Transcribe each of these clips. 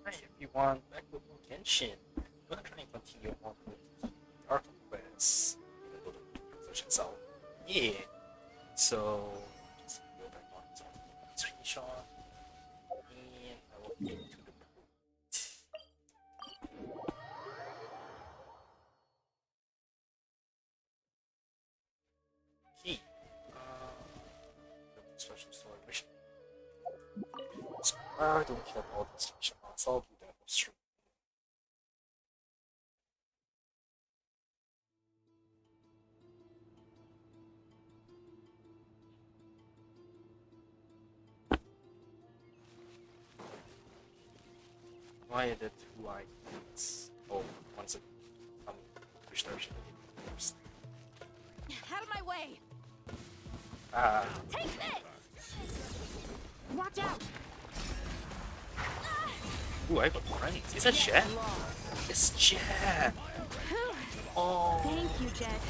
Hi everyone, back with more Genshin. We're gonna try and continue on with the Dark Quest, even though the version's out. Yeah. So just go back on to the screenshot and I will get to the point. Okay. The special story mission. I don't care about all these mission mods, I'll do that off stream. Why are the two icons? Oh, once it which direction it first. Out of my way! Take this! Watch out! Ooh, I got friends. Is that Jet? It's Jet! Oh. Thank you, Jet.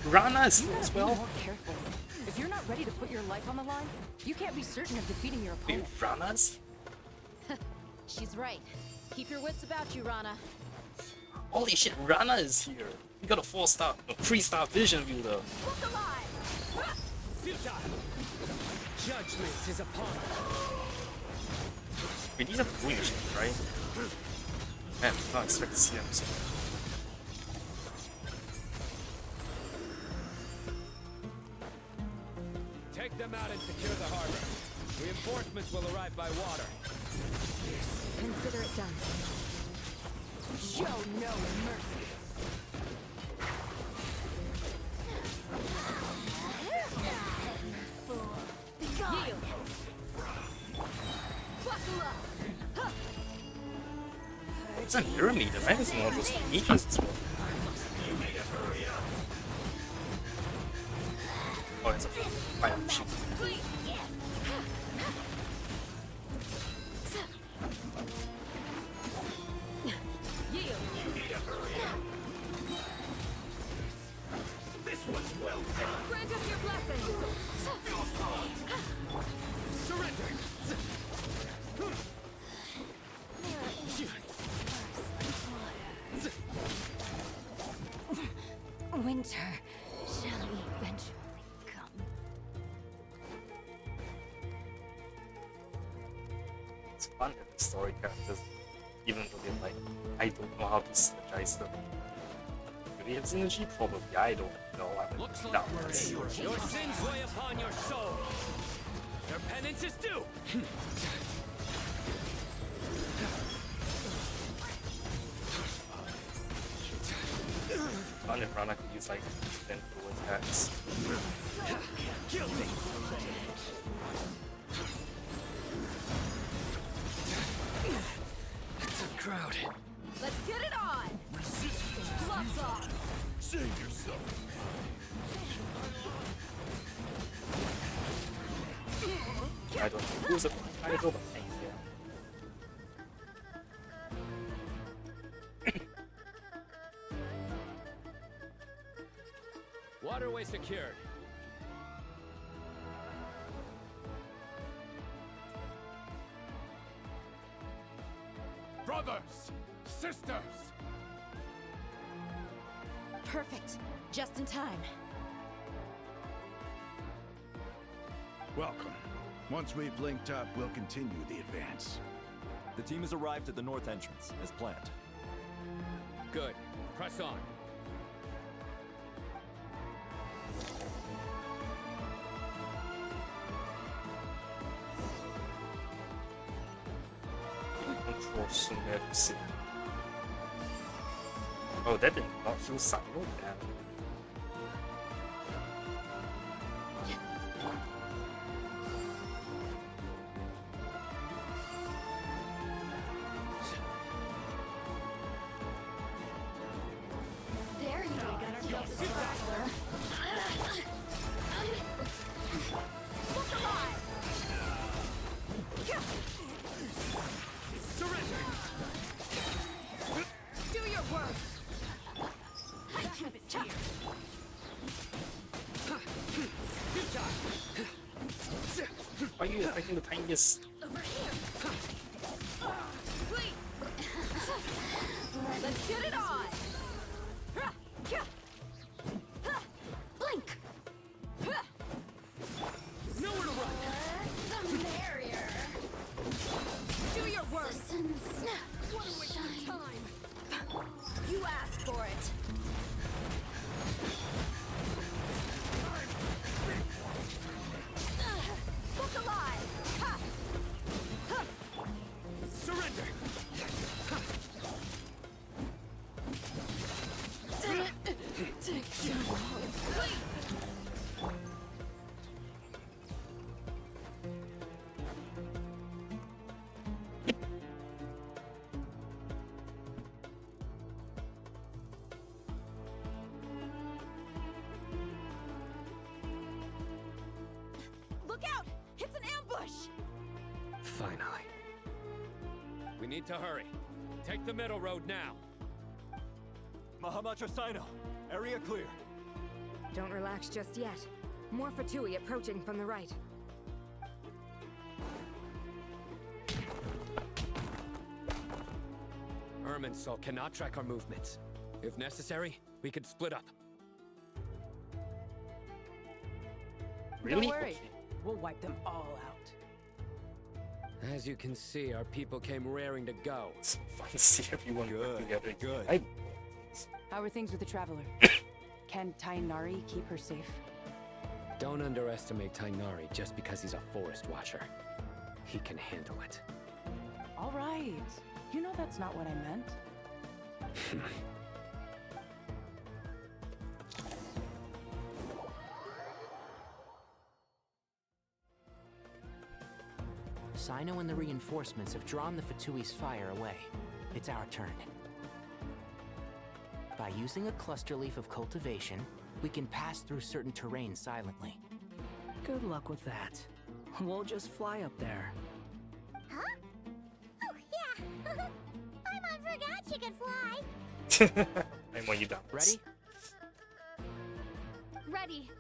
Purana is here as Be well. more careful. If you're not ready to put your life on the line, you can't be certain of defeating your Wait, opponent. Purana's? She's right. Keep your wits about you, Rana. Holy shit, Rana is here. We got a 4-star, a 3-star vision view though. Look alive! Futile! Judgment is upon us. Wait, these are blue machines, right? Man, I did not expect to see them so. Take them out and secure the harbor. Reinforcements will arrive by water. Consider it done. Show no mercy. Yield! Buckle up! It's a pyramid, the magazine one was features as well. Oh, it's a fire machine. Yield! Grant us your blessing! Surrender! Winter shall eventually come. It's fun having story characters, even though they're like, I don't know how to synergize them. Do they have synergy? Probably, I don't know. I'm Looks a like your sins weigh upon your soul. Your penance is due. Fun if Rana could use like 10 full attacks. Guilty. It's a crowd. Let's get it on! Gloves off! Save yourself. I don't know who's a title, but thank you. Waterway secured. Brothers! Sisters! Perfect. Just in time. Welcome. Once we've linked up, we'll continue the advance. The team has arrived at the north entrance, as planned. Good. Press on. Control Sumer City. Oh, that did not feel silo, damn. There you go. Look alive! Surrender! Do your work! Why are you attacking the tiniest? Over here! Get it on! Blink! Nowhere to run! The barrier! Do your work! What a waste of time. You asked for it! Look alive! Ha! Surrender! Take too long. Look out! It's an ambush! Finally. We need to hurry. Take the middle road now. Mahamacho Sino, area clear. Don't relax just yet. More Fatui approaching from the right. Irminsul cannot track our movements. If necessary, we could split up. Really? Don't worry. Okay. We'll wipe them all out. As you can see, our people came raring to go. It's fun to see everyone work Good, together. good. I How are things with the Traveler? Can Tainari keep her safe? Don't underestimate Tainari just because he's a forest watcher. He can handle it. All right. You know that's not what I meant. Sino and the reinforcements have drawn the Fatui's fire away. It's our turn. By using a cluster leaf of cultivation, we can pass through certain terrain silently. Good luck with that. We'll just fly up there. Huh? Oh, yeah. I forgot you could fly. I'm when you done. Ready? Ready.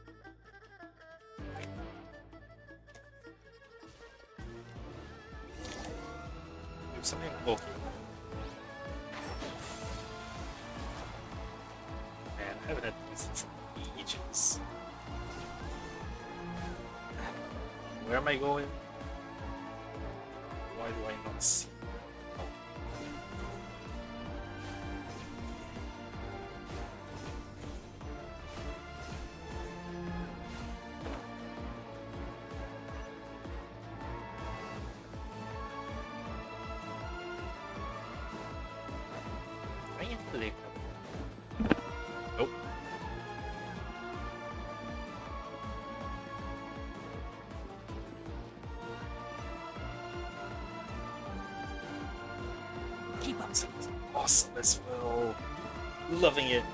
Do something bulky. Man, I haven't had these in ages. Where am I going? Why do I not see? Oh. I am the Nope. Keep up. It's awesome as well. Loving it.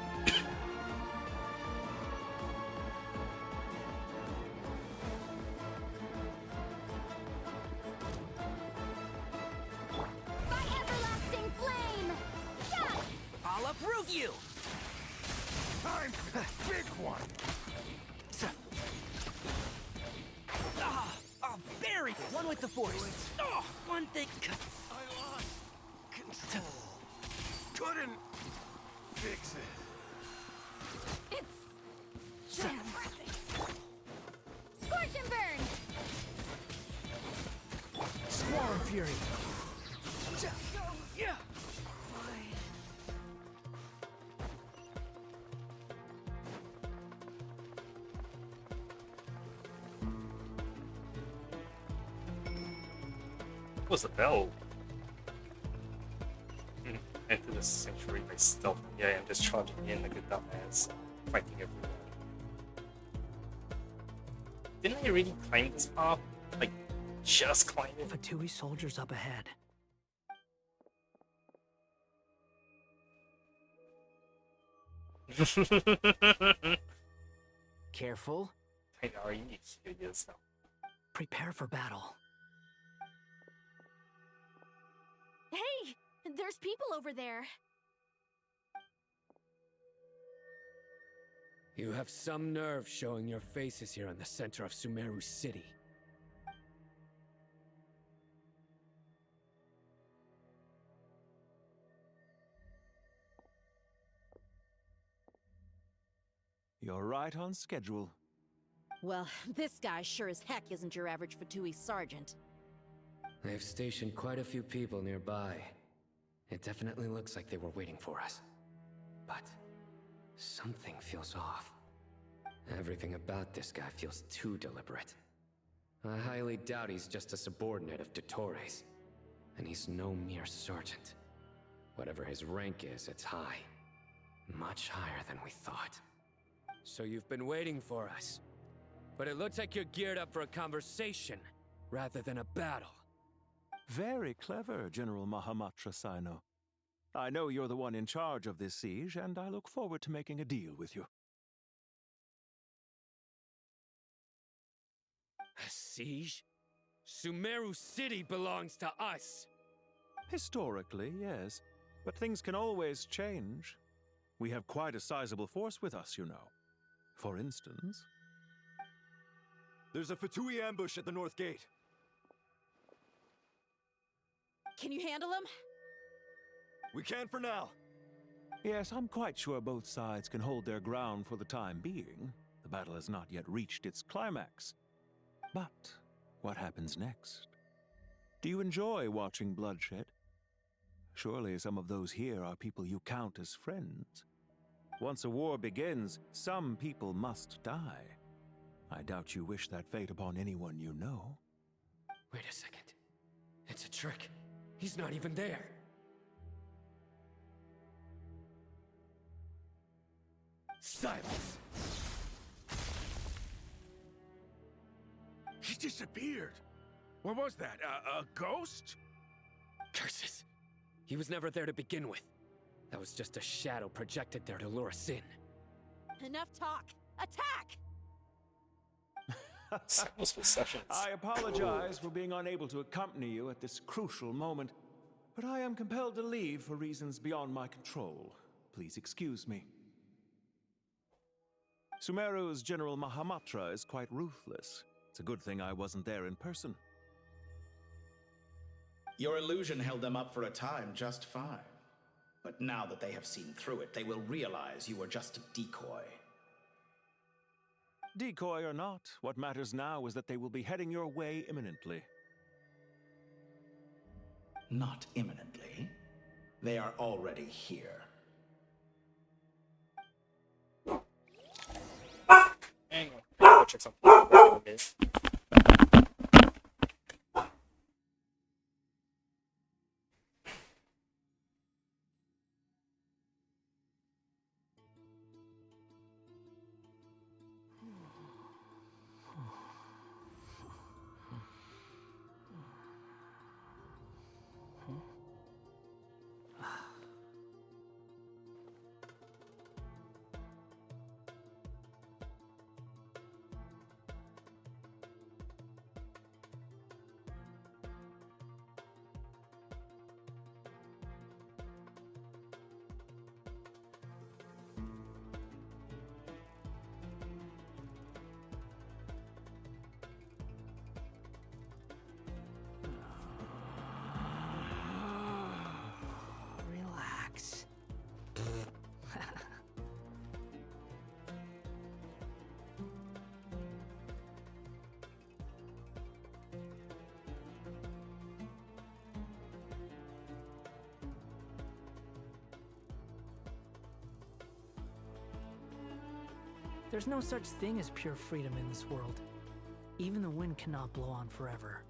My everlasting flame! Shut! I'll uproot you! Time for the big one! Barry! One with the force. Oh, one thing. I lost control. Couldn't fix it. It's jam. Scorch and burn! Swarm Fury. Yeah. What was the bell? Enter the sanctuary by stealth. Yeah, I'm just charging in like a dumbass, fighting everyone. Didn't I really climb this path? Like, just climb it? Fatui soldiers up ahead. Careful. I know, here it is now. Prepare for battle. Hey, there's people over there. You have some nerve showing your faces here in the center of Sumeru City. You're right on schedule. Well, this guy sure as heck isn't your average Fatui sergeant. They've stationed quite a few people nearby. It definitely looks like they were waiting for us. But something feels off. Everything about this guy feels too deliberate. I highly doubt he's just a subordinate of Dottores. And he's no mere sergeant. Whatever his rank is, it's high. Much higher than we thought. So you've been waiting for us. But it looks like you're geared up for a conversation, rather than a battle. Very clever, General Mahamatra Sino. I know you're the one in charge of this siege, and I look forward to making a deal with you. A siege? Sumeru City belongs to us! Historically, yes. But things can always change. We have quite a sizable force with us, you know. For instance... There's a Fatui ambush at the north gate. Can you handle him? We can for now. Yes, I'm quite sure both sides can hold their ground for the time being. The battle has not yet reached its climax. But what happens next? Do you enjoy watching bloodshed? Surely some of those here are people you count as friends. Once a war begins, some people must die. I doubt you wish that fate upon anyone you know. Wait a second. It's a trick. He's not even there. Silence! He disappeared. What was that? A ghost? Curses! He was never there to begin with. That was just a shadow projected there to lure us in. Enough talk. Attack! Those possessions. I apologize for being unable to accompany you at this crucial moment, but I am compelled to leave for reasons beyond my control. Please excuse me. Sumeru's General Mahamatra is quite ruthless. It's a good thing I wasn't there in person. Your illusion held them up for a time just fine. But now that they have seen through it, they will realize you were just a decoy. Decoy or not, what matters now is that they will be heading your way imminently. Not imminently. They are already here. Hang on. Go check something. Relax. There's no such thing as pure freedom in this world. Even the wind cannot blow on forever.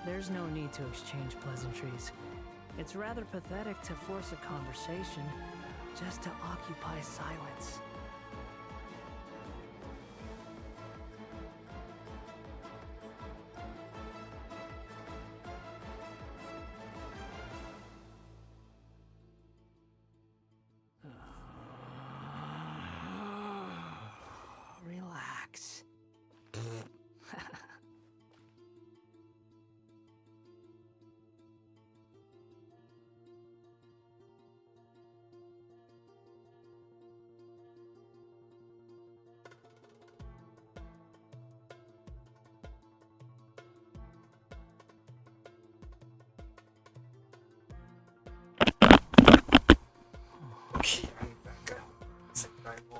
There's no need to exchange pleasantries. It's rather pathetic to force a conversation just to occupy silence. Relax. Okay, I'm back. Second time on.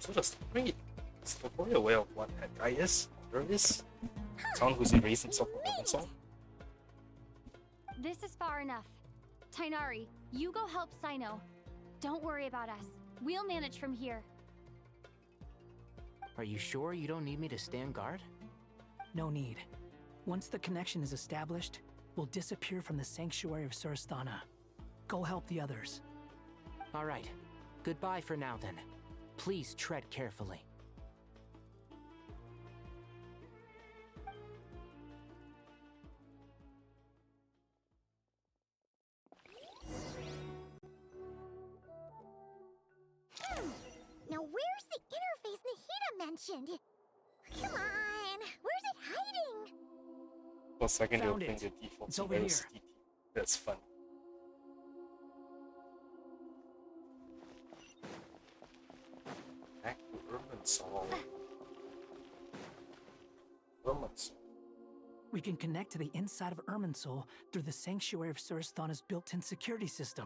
So the story is totally aware of what that guy is. There is someone who's erased himself from the song. This is far enough. Tainari, you go help Sino. Don't worry about us. We'll manage from here. Are you sure you don't need me to stand guard? No need. Once the connection is established, we'll disappear from the sanctuary of Surasthana. Go help the others. All right. Goodbye for now, then. Please tread carefully. Now where's the interface Nahida mentioned? Come on, where's it hiding? For a second, Found they'll it. bring the default It's to over here. STT. That's fun. Back to Irminsul. Irminsul. We can connect to the inside of Irminsul through the sanctuary of Surasthana's built-in security system.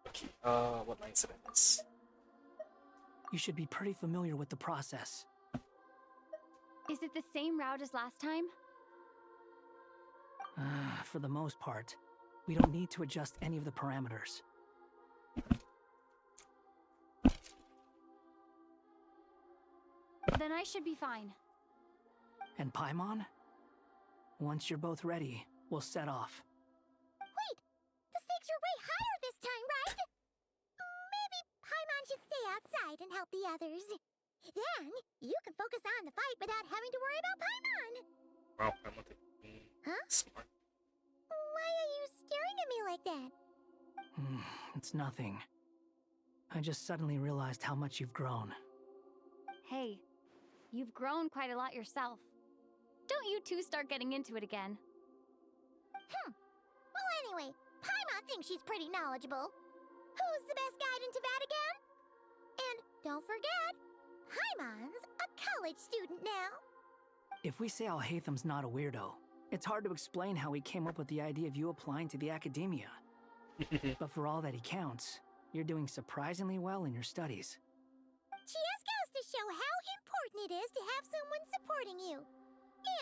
Okay, what line incident is? You should be pretty familiar with the process. Is it the same route as last time? For the most part, we don't need to adjust any of the parameters. Then I should be fine. And Paimon? Once you're both ready, we'll set off. Wait! The stakes are way higher this time, right? Maybe Paimon should stay outside and help the others. Then, you can focus on the fight without having to worry about Paimon. Wow, I'm not Huh? smart. Why are you staring at me like that? It's nothing. I just suddenly realized how much you've grown. Hey, you've grown quite a lot yourself. Don't you two start getting into it again. Well, anyway, Paimon thinks she's pretty knowledgeable. Who's the best guide in Vatican? And don't forget, Paimon's a college student now. If we say Alhatham's not a weirdo, it's hard to explain how he came up with the idea of you applying to the academia. But for all that he counts, you're doing surprisingly well in your studies. Just goes to show how important it is to have someone supporting you.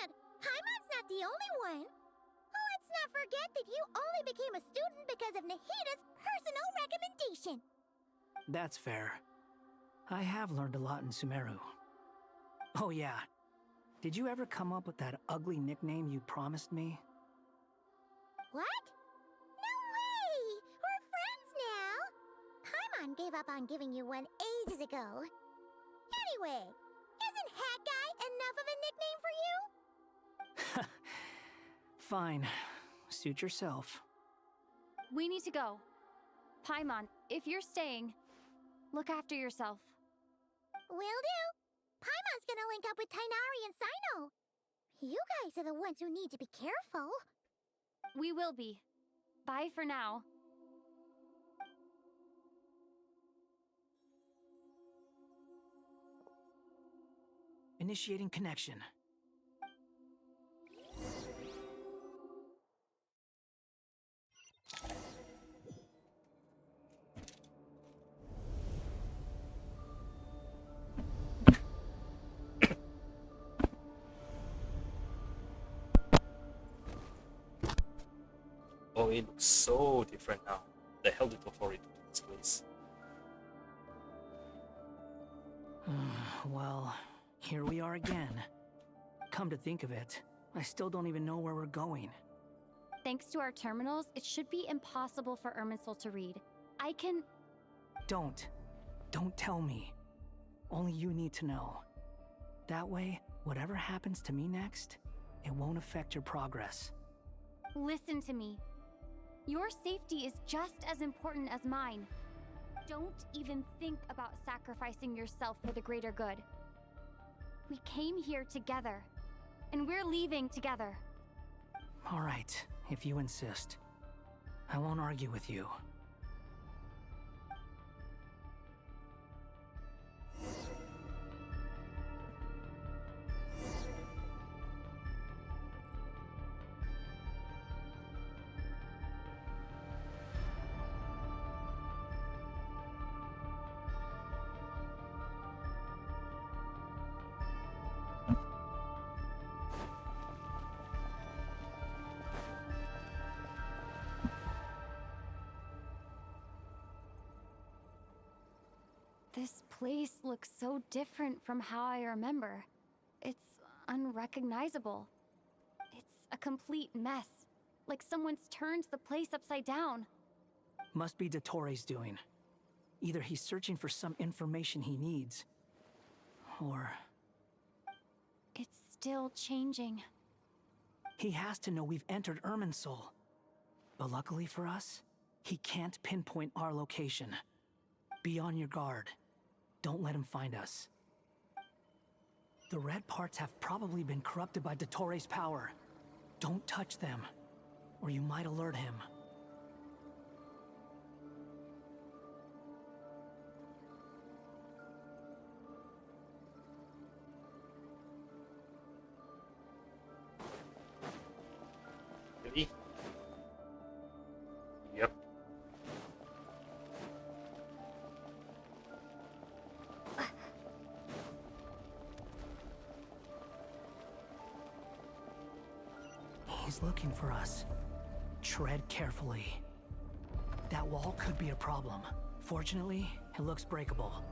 And Paimon's not the only one. Let's not forget that you only became a student because of Nahida's personal recommendation. That's fair. I have learned a lot in Sumeru. Oh yeah. Did you ever come up with that ugly nickname you promised me? What? No way! We're friends now! Paimon gave up on giving you one ages ago. Anyway, isn't Hat Guy enough of a nickname for you? Fine. Suit yourself. We need to go. Paimon, if you're staying, look after yourself. Will do. Paimon's gonna link up with Tainari and Sino. You guys are the ones who need to be careful. We will be. Bye for now. Initiating connection. it looks so different now. The hell did Totori do to this place? Well, here we are again. Come to think of it, I still don't even know where we're going. Thanks to our terminals, it should be impossible for Irminsul to read. I can... Don't. Don't tell me. Only you need to know. That way, whatever happens to me next, it won't affect your progress. Listen to me. Your safety is just as important as mine. Don't even think about sacrificing yourself for the greater good. We came here together, and we're leaving together. All right, if you insist. I won't argue with you. This place looks so different from how I remember. It's unrecognizable. It's a complete mess. Like someone's turned the place upside down. Must be Dottoro's doing. Either he's searching for some information he needs, or... It's still changing. He has to know we've entered Irminsul. But luckily for us, he can't pinpoint our location. Be on your guard. Don't let him find us. The red parts have probably been corrupted by Dottoro's power. Don't touch them, or you might alert him. Really? Yep. He's looking for us. Tread carefully. That wall could be a problem. Fortunately, it looks breakable.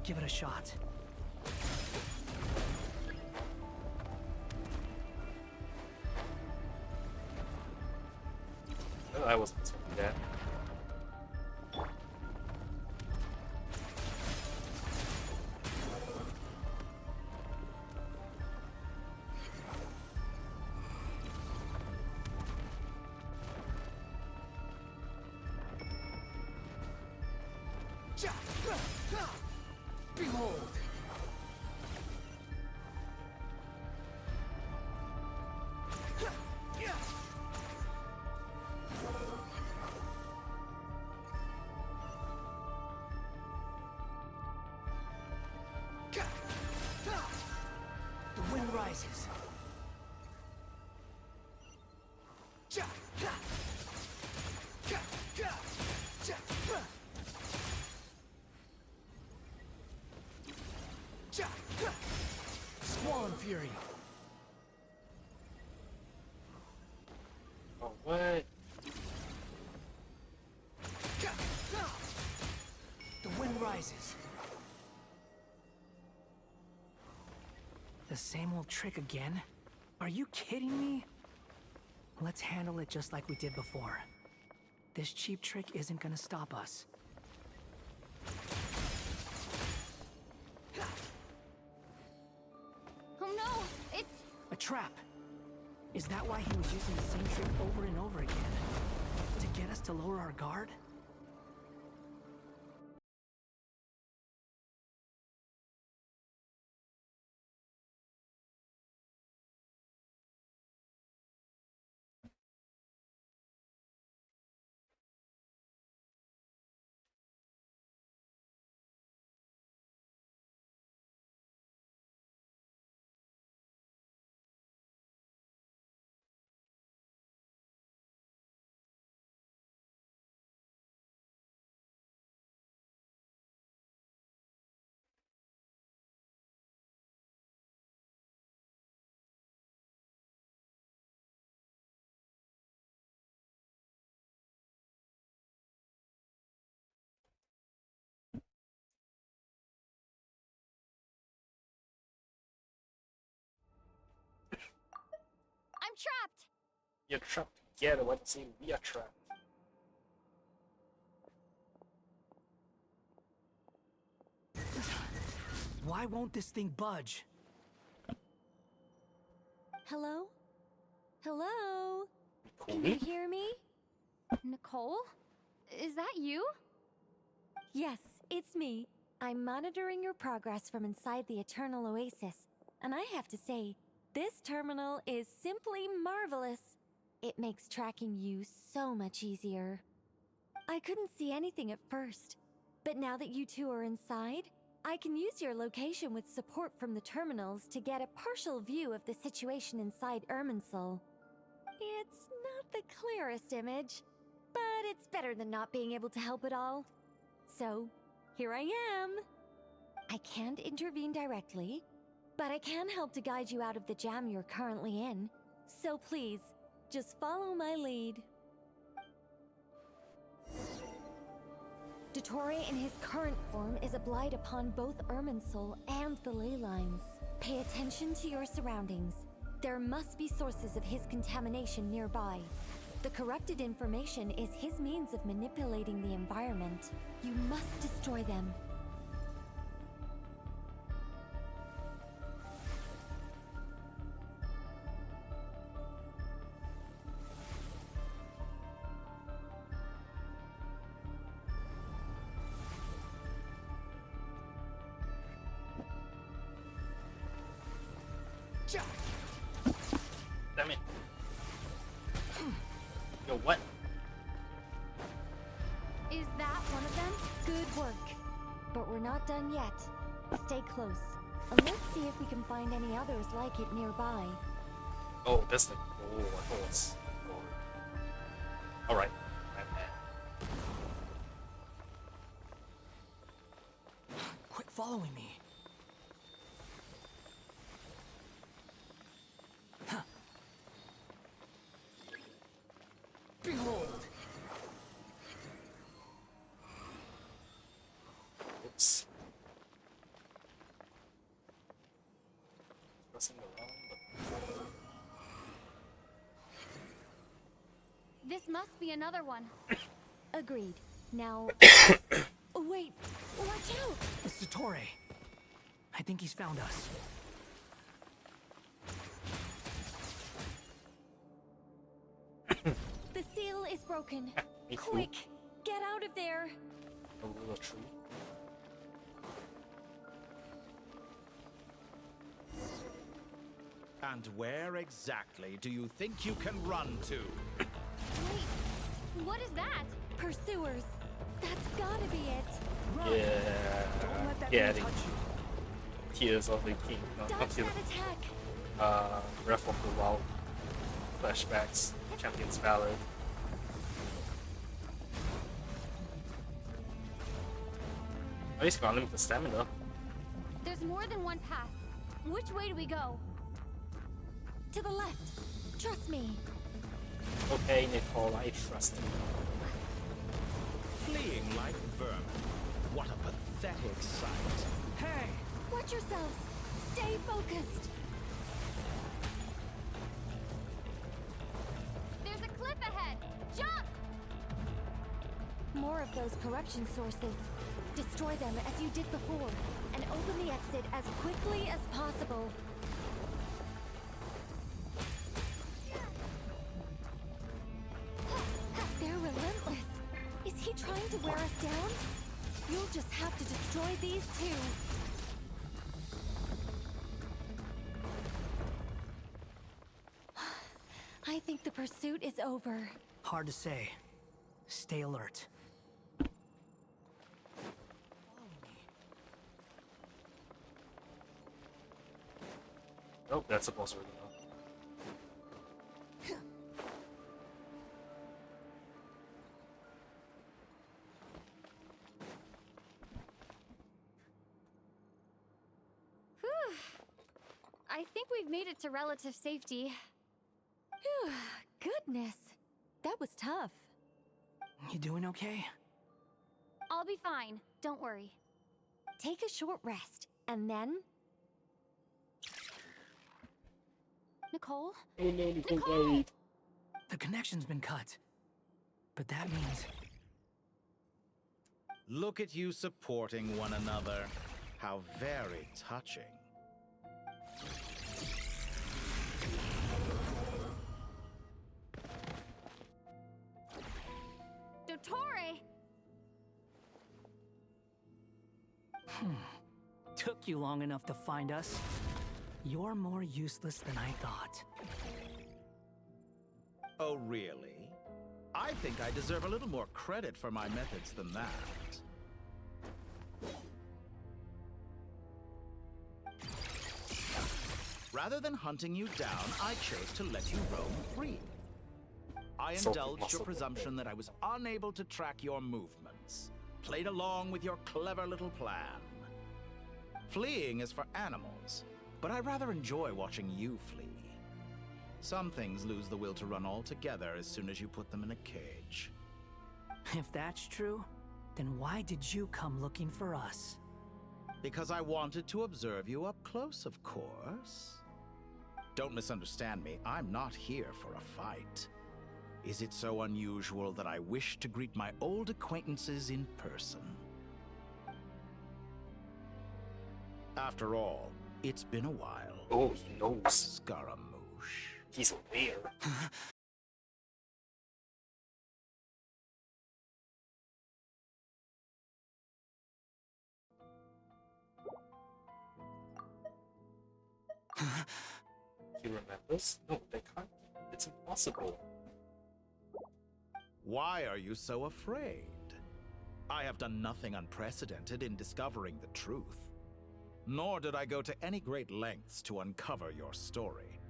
Give it a shot. Oh, I wasn't expecting that. Behold! The wind rises. Squall Fury. Oh, what? The wind rises. The same old trick again? Are you kidding me? Let's handle it just like we did before. This cheap trick isn't gonna stop us. Oh no! It's... A trap! Is that why he was using the same trick over and over again? To get us to lower our guard? trapped! You're trapped together. What does it mean? We are trapped. Why won't this thing budge? Hello? Hello? Can you hear me? Nicole? Is that you? Yes, it's me. I'm monitoring your progress from inside the Eternal Oasis, and I have to say, this terminal is simply marvelous. It makes tracking you so much easier. I couldn't see anything at first, but now that you two are inside, I can use your location with support from the terminals to get a partial view of the situation inside Irminsul. It's not the clearest image, but it's better than not being able to help at all. So, here I am. I can't intervene directly, but I can help to guide you out of the jam you're currently in. So please, just follow my lead. Dottore in his current form is a blight upon both Irminsul and the ley lines. Pay attention to your surroundings. There must be sources of his contamination nearby. The corrupted information is his means of manipulating the environment. You must destroy them. Damn it. Yo, what? Is that one of them? Good work. But we're not done yet. Stay close. And let's see if we can find any others like it nearby. Oh, that's like, oh, I thought it was. Alright. I'm mad. Quit following me. Huh. Behold! Oops. Pressing the wrong button. This must be another one. Agreed. Now... Oh, wait! Watch out! It's Dottore. I think he's found us. The seal is broken. Me too. Quick! Get out of there! A little tree. And where exactly do you think you can run to? Wait, what is that? Pursuers. That's gotta be it. Run! Don't let that Yeah, thing the touch you. Tears of the King. No, Dodge not that Tears. attack. Breath of the Wild. Flashbacks. Champion's Ballad. Oh, he's got unlimited stamina. There's more than one path. Which way do we go? To the left. Trust me. Okay, Nicole, I trust you. Fleeing like vermin. What a pathetic sight. Hey! Watch yourselves. Stay focused. There's a cliff ahead. Jump! More of those corruption sources. Destroy them as you did before, and open the exit as quickly as possible. They're relentless. Is he trying to wear us down? You'll just have to destroy these too. I think the pursuit is over. Hard to say. Stay alert. Oh, that's supposed to be enough. I think we've made it to relative safety. Phew, goodness. That was tough. You doing okay? I'll be fine. Don't worry. Take a short rest, and then... Nicole? Oh no, Nicole Nicole! died. The connection's been cut. But that means Look at you supporting one another. How very touching. Dottore! took you long enough to find us. You're more useless than I thought. Oh, really? I think I deserve a little more credit for my methods than that. Rather than hunting you down, I chose to let you roam free. I So indulged your possible. presumption that I was unable to track your movements, played along with your clever little plan. Fleeing is for animals, but I rather enjoy watching you flee. Some things lose the will to run altogether as soon as you put them in a cage. If that's true, then why did you come looking for us? Because I wanted to observe you up close, of course. Don't misunderstand me, I'm not here for a fight. Is it so unusual that I wish to greet my old acquaintances in person? After all, it's been a while. Oh, he knows. Scaramouche. He's aware. He remembers? No, they can't. It's impossible. Why are you so afraid? I have done nothing unprecedented in discovering the truth. Nor did I go to any great lengths to uncover your story.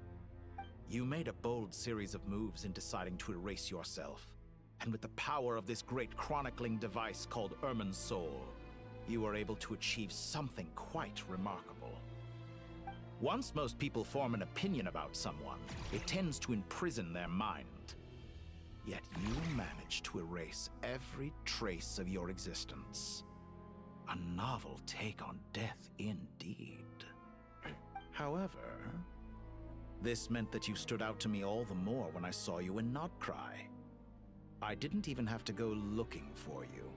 You made a bold series of moves in deciding to erase yourself. And with the power of this great chronicling device called Ermin's Soul, you were able to achieve something quite remarkable. Once most people form an opinion about someone, it tends to imprison their mind. Yet you managed to erase every trace of your existence. A novel take on death indeed. However, this meant that you stood out to me all the more when I saw you in Nodcry. I didn't even have to go looking for you.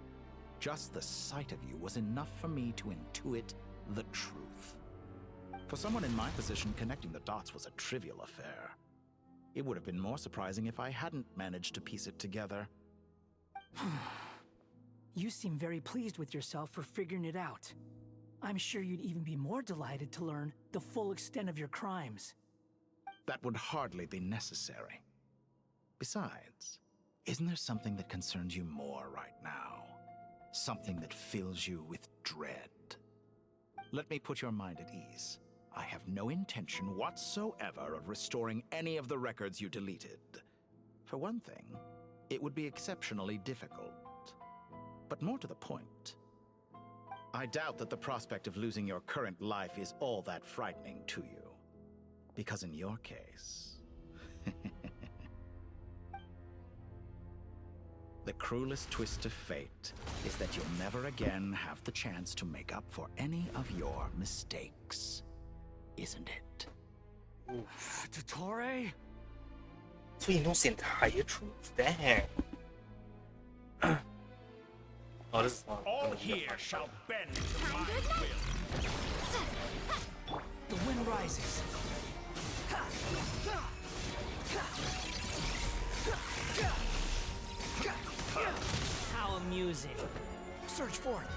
Just the sight of you was enough for me to intuit the truth. For someone in my position, connecting the dots was a trivial affair. It would have been more surprising if I hadn't managed to piece it together. You seem very pleased with yourself for figuring it out. I'm sure you'd even be more delighted to learn the full extent of your crimes. That would hardly be necessary. Besides, isn't there something that concerns you more right now? Something that fills you with dread? Let me put your mind at ease. I have no intention whatsoever of restoring any of the records you deleted. For one thing, it would be exceptionally difficult. But more to the point, I doubt that the prospect of losing your current life is all that frightening to you. Because in your case, the cruelest twist of fate is that you'll never again have the chance to make up for any of your mistakes. Isn't it? Dottore? So he knows the entire truth? Dang. Oh, this is not. All here shall bend to my will. The wind rises. How amusing. Search forth.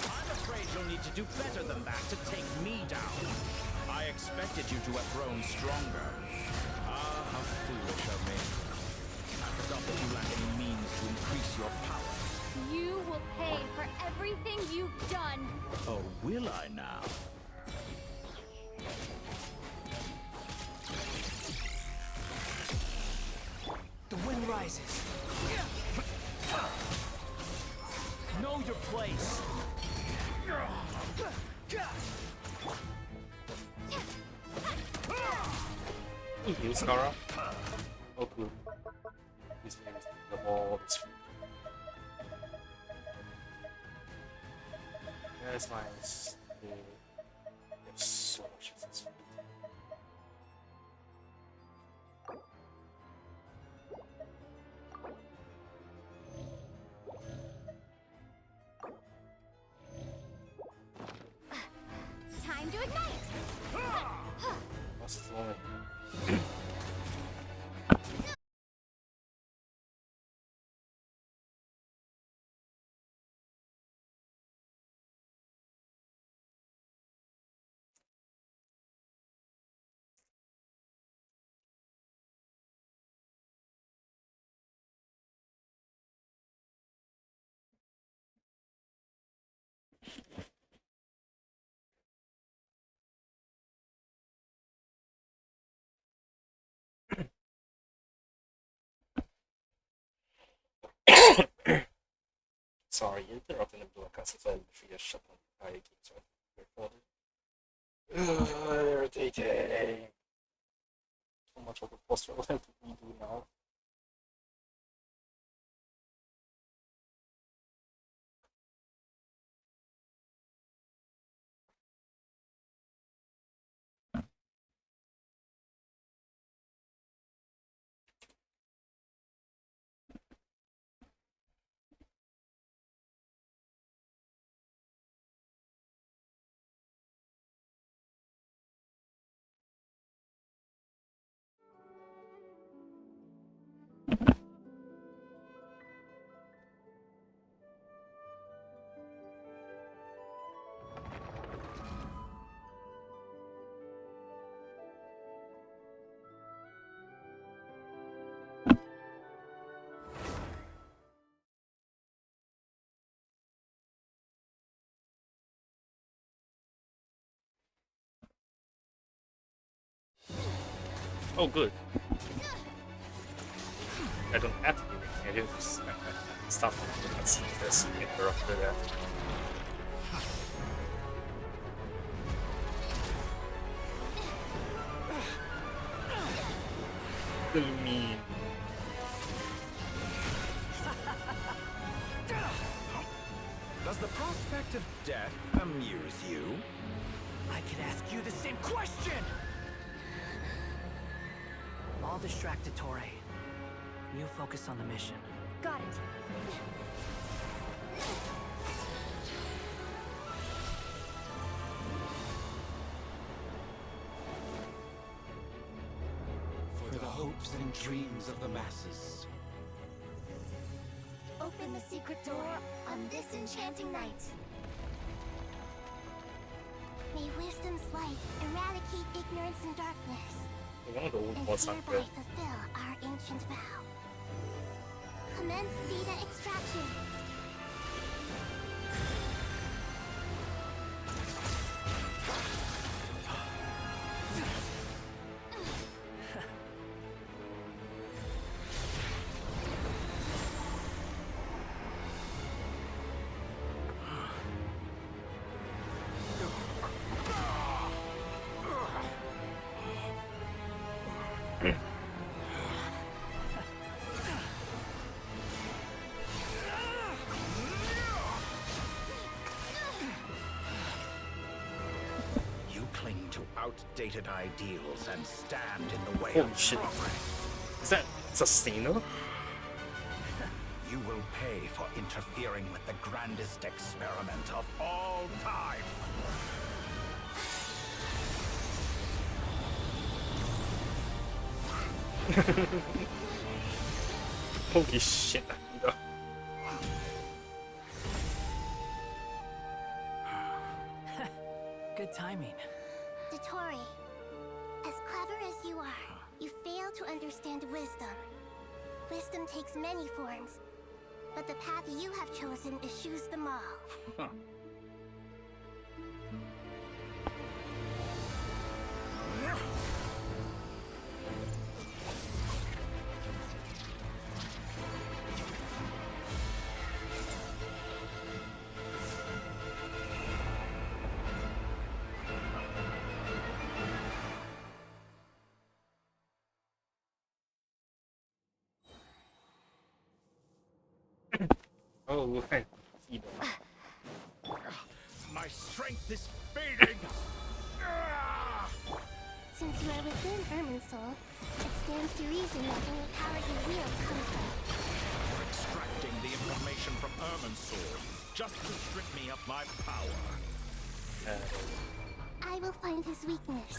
I'm afraid you'll need to do better than that to take me down. I expected you to have grown stronger. Ah, how foolish of me. I forgot that you lack any means to increase your power. You will pay for everything you've done. Oh, will I now? The wind rises. Know your place. He heals Kara. Oh, cool. He's the wall. That's nice. There's so much of this. Time to ignite! What's this moment? Sorry, interrupting the broadcast as well. If you shut down the games recorded. Irritating. So much of the poster I will have to redo now. Oh, good. I don't have to do anything. I can just stop and see this interrupted that. I mean, Does the prospect of death amuse you? I could ask you the same question! I'll distract Torre. You focus on the mission. Got it. For the hopes and dreams of the masses. Open the secret door on this enchanting night. May wisdom's light eradicate ignorance and darkness, one of the old and ones are hereby good. fulfill our ancient vow. Commence data extraction. You cling to outdated ideals and stand in the way Holy of shit. progress. Is that sustainable? You will pay for interfering with the grandest experiment of all time. Holy shit, Anita. Good timing. Dottore, as clever as you are, you fail to understand wisdom. Wisdom takes many forms, but the path you have chosen eschews them all. Oh, right. See that. My strength is fading! Since you are within Irminsul, it stands to reason that any power you wield comes from. You're extracting the information from Irminsul just to strip me of my power. I will find his weakness.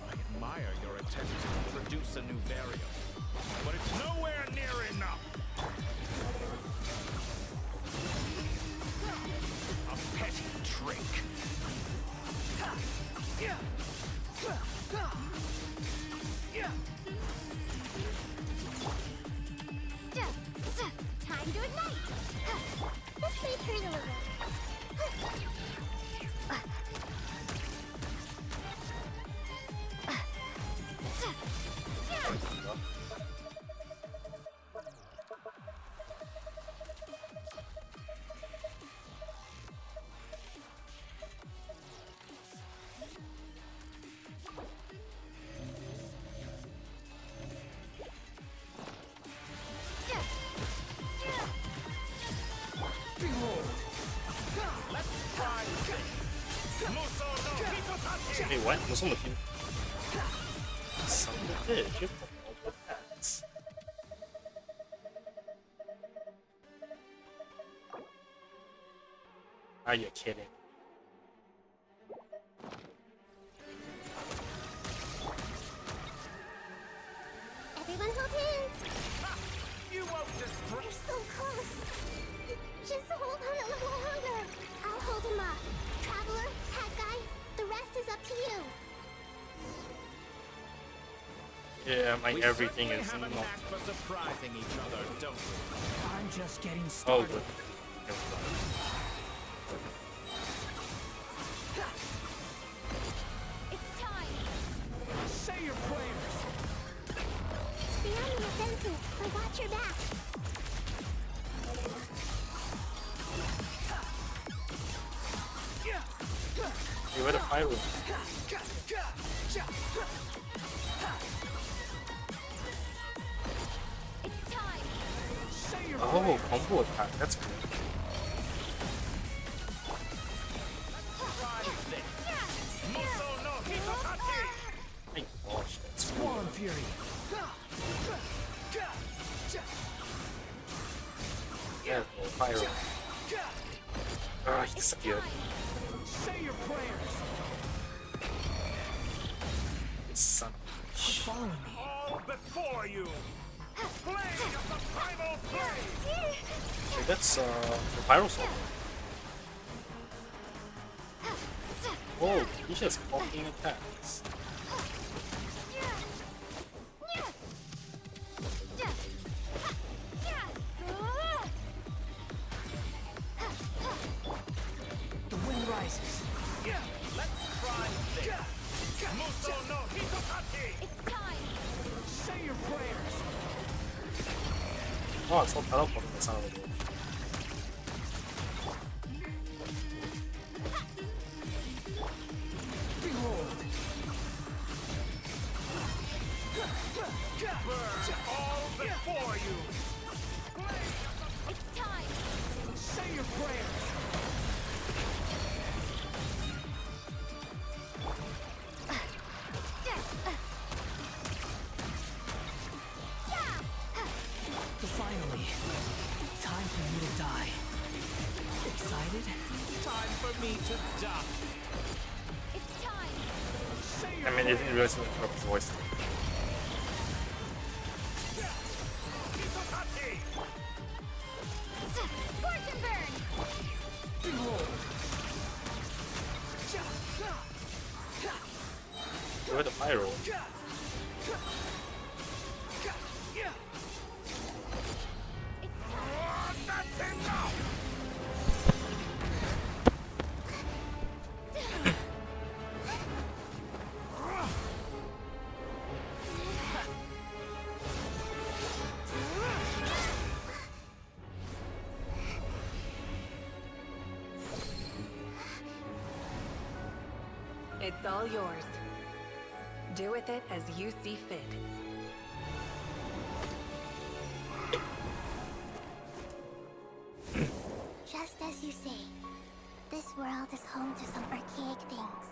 I admire your attempt to produce a new variant, but it's nowhere near enough. A petty trick. Time to ignite! This may hurt a little. Hey, what? What's on with you? Son of a bitch, you're multiple paths. Are you kidding? Everyone hold hands! You won't destroy. You're so close! Just hold on a little longer! I'll hold him up. Traveler, Hat Guy, the rest is up to you. Yeah, my We everything certainly is have a not. knack for surprising each other, don't we? I'm just getting Oh, started. good. It's time! Say your prayers. Stay on the offensive, but watch your back. Hey, where the pyro? It's time! Oh, combo attack. That's cool. My gosh, that's cool. Swarm Fury. Yeah, well, pyro. Ah, he disappeared. Say your prayers. It's son of a bitch. Following me. All before you! Blade of the primal flame! Okay, that's the pyro song. Oh, he's just poking attacks. The wind rises. Let's try this. Muso no Hitotaki! It's time! Say your prayers. Oh, it's not teleporting, the sound of it. Behold. Burn all before you! It's time! Say your prayers. Finally, time for you to die. Excited? Time for me to die. It's time! Say your I mean, you didn't realize what his voice. Hitotaki! Scorch and burn! behold. Where the pyro? That's enough! It's all yours. Do with it as you see fit. Just as you say, this world is home to some archaic things.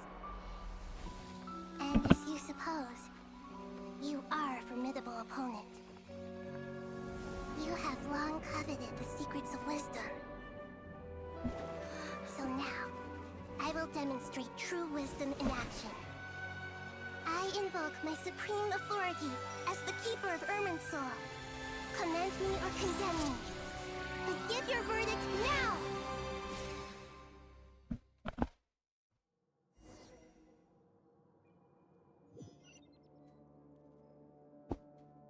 And as you suppose, you are a formidable opponent. You have long coveted the secrets of wisdom. So now, I will demonstrate true wisdom in action. I invoke my supreme authority as the keeper of Irminsul. Commend me or condemn me. But give your verdict now!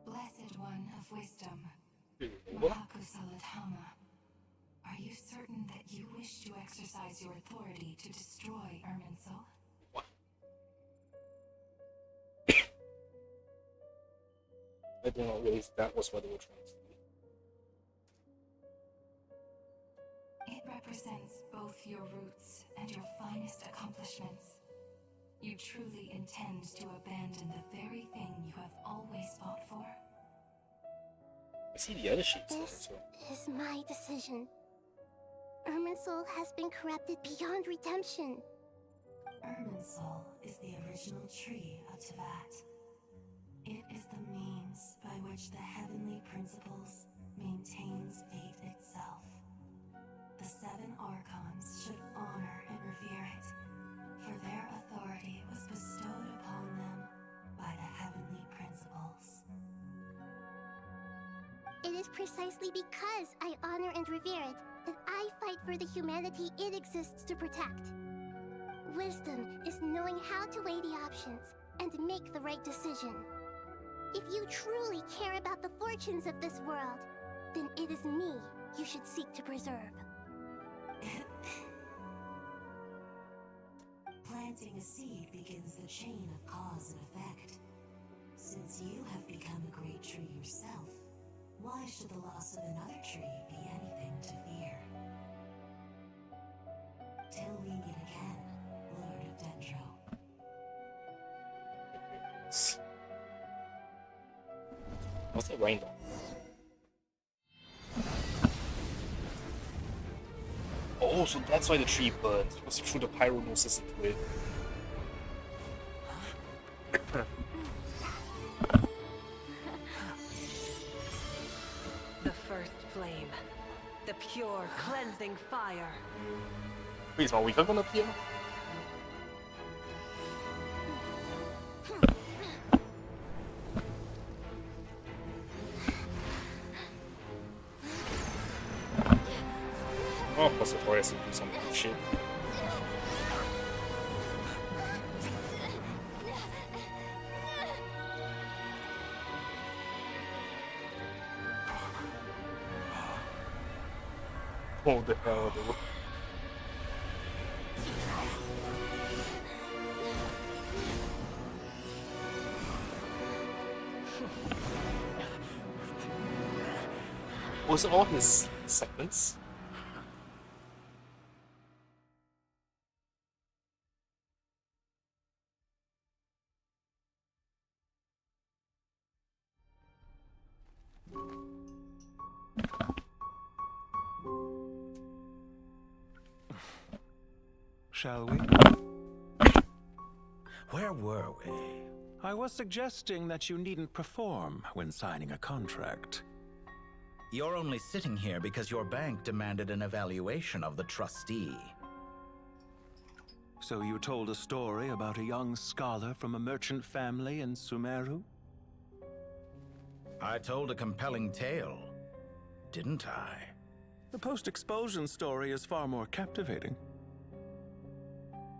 Blessed one of wisdom, What? Mahakusaladhama, are you certain that you wish to exercise your authority to destroy Irminsul? What? I did not realize that was what they were trying to do. It represents both your roots and your finest accomplishments. You truly intend to abandon the very thing you have always fought for? I see the other sheets there, This so. is my decision. Irminsul has been corrupted beyond redemption. Irminsul is the original tree of Teyvat. It is the means by which the heavenly principles maintains fate itself. The seven archons should honor and revere it, for their authority was bestowed upon them by the heavenly principles. It is precisely because I honor and revere it that I fight for the humanity it exists to protect. Wisdom is knowing how to weigh the options and make the right decision. If you truly care about the fortunes of this world, then it is me you should seek to preserve. Planting a seed begins the chain of cause and effect. Since you have become a great tree yourself, why should the loss of another tree be anything to fear? Till we meet again, Lord of Dendro. What's that rainbow? Oh, so that's why the tree burns, because it threw the pyronosis into it. The first flame. The pure, cleansing fire. Wait, is my Wicca gonna appear? Oh, plus the forest will do some shit. Oh, the hell, dude. Was it all his segments? Shall we? Where were we? I was suggesting that you needn't perform when signing a contract. You're only sitting here because your bank demanded an evaluation of the trustee. So you told a story about a young scholar from a merchant family in Sumeru? I told a compelling tale, didn't I? The post-expulsion story is far more captivating.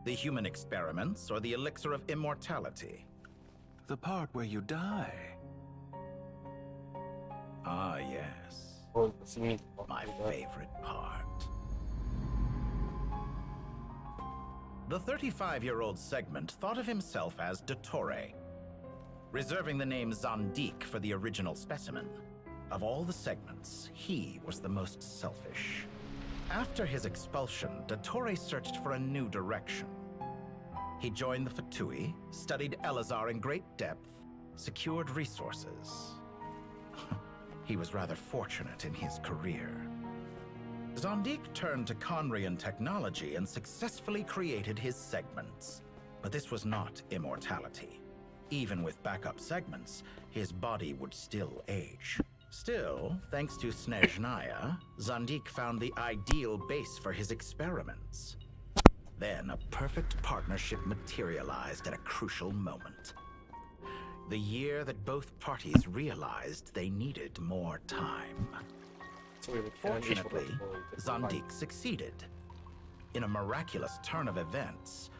The human experiments or the elixir of immortality? The part where you die. Ah, yes. Oh, does he mean My favorite part. The 35-year-old segment thought of himself as Dottore, reserving the name Zandik for the original specimen. Of all the segments, he was the most selfish. After his expulsion, Dottore searched for a new direction. He joined the Fatui, studied Elazar in great depth, secured resources. He was rather fortunate in his career. Zondik turned to Conrian technology and successfully created his segments. But this was not immortality. Even with backup segments, his body would still age. Still, thanks to Snezhnaya, Zondik found the ideal base for his experiments. Then a perfect partnership materialized at a crucial moment. The year that both parties realized they needed more time. Fortunately, Zondik succeeded. In a miraculous turn of events,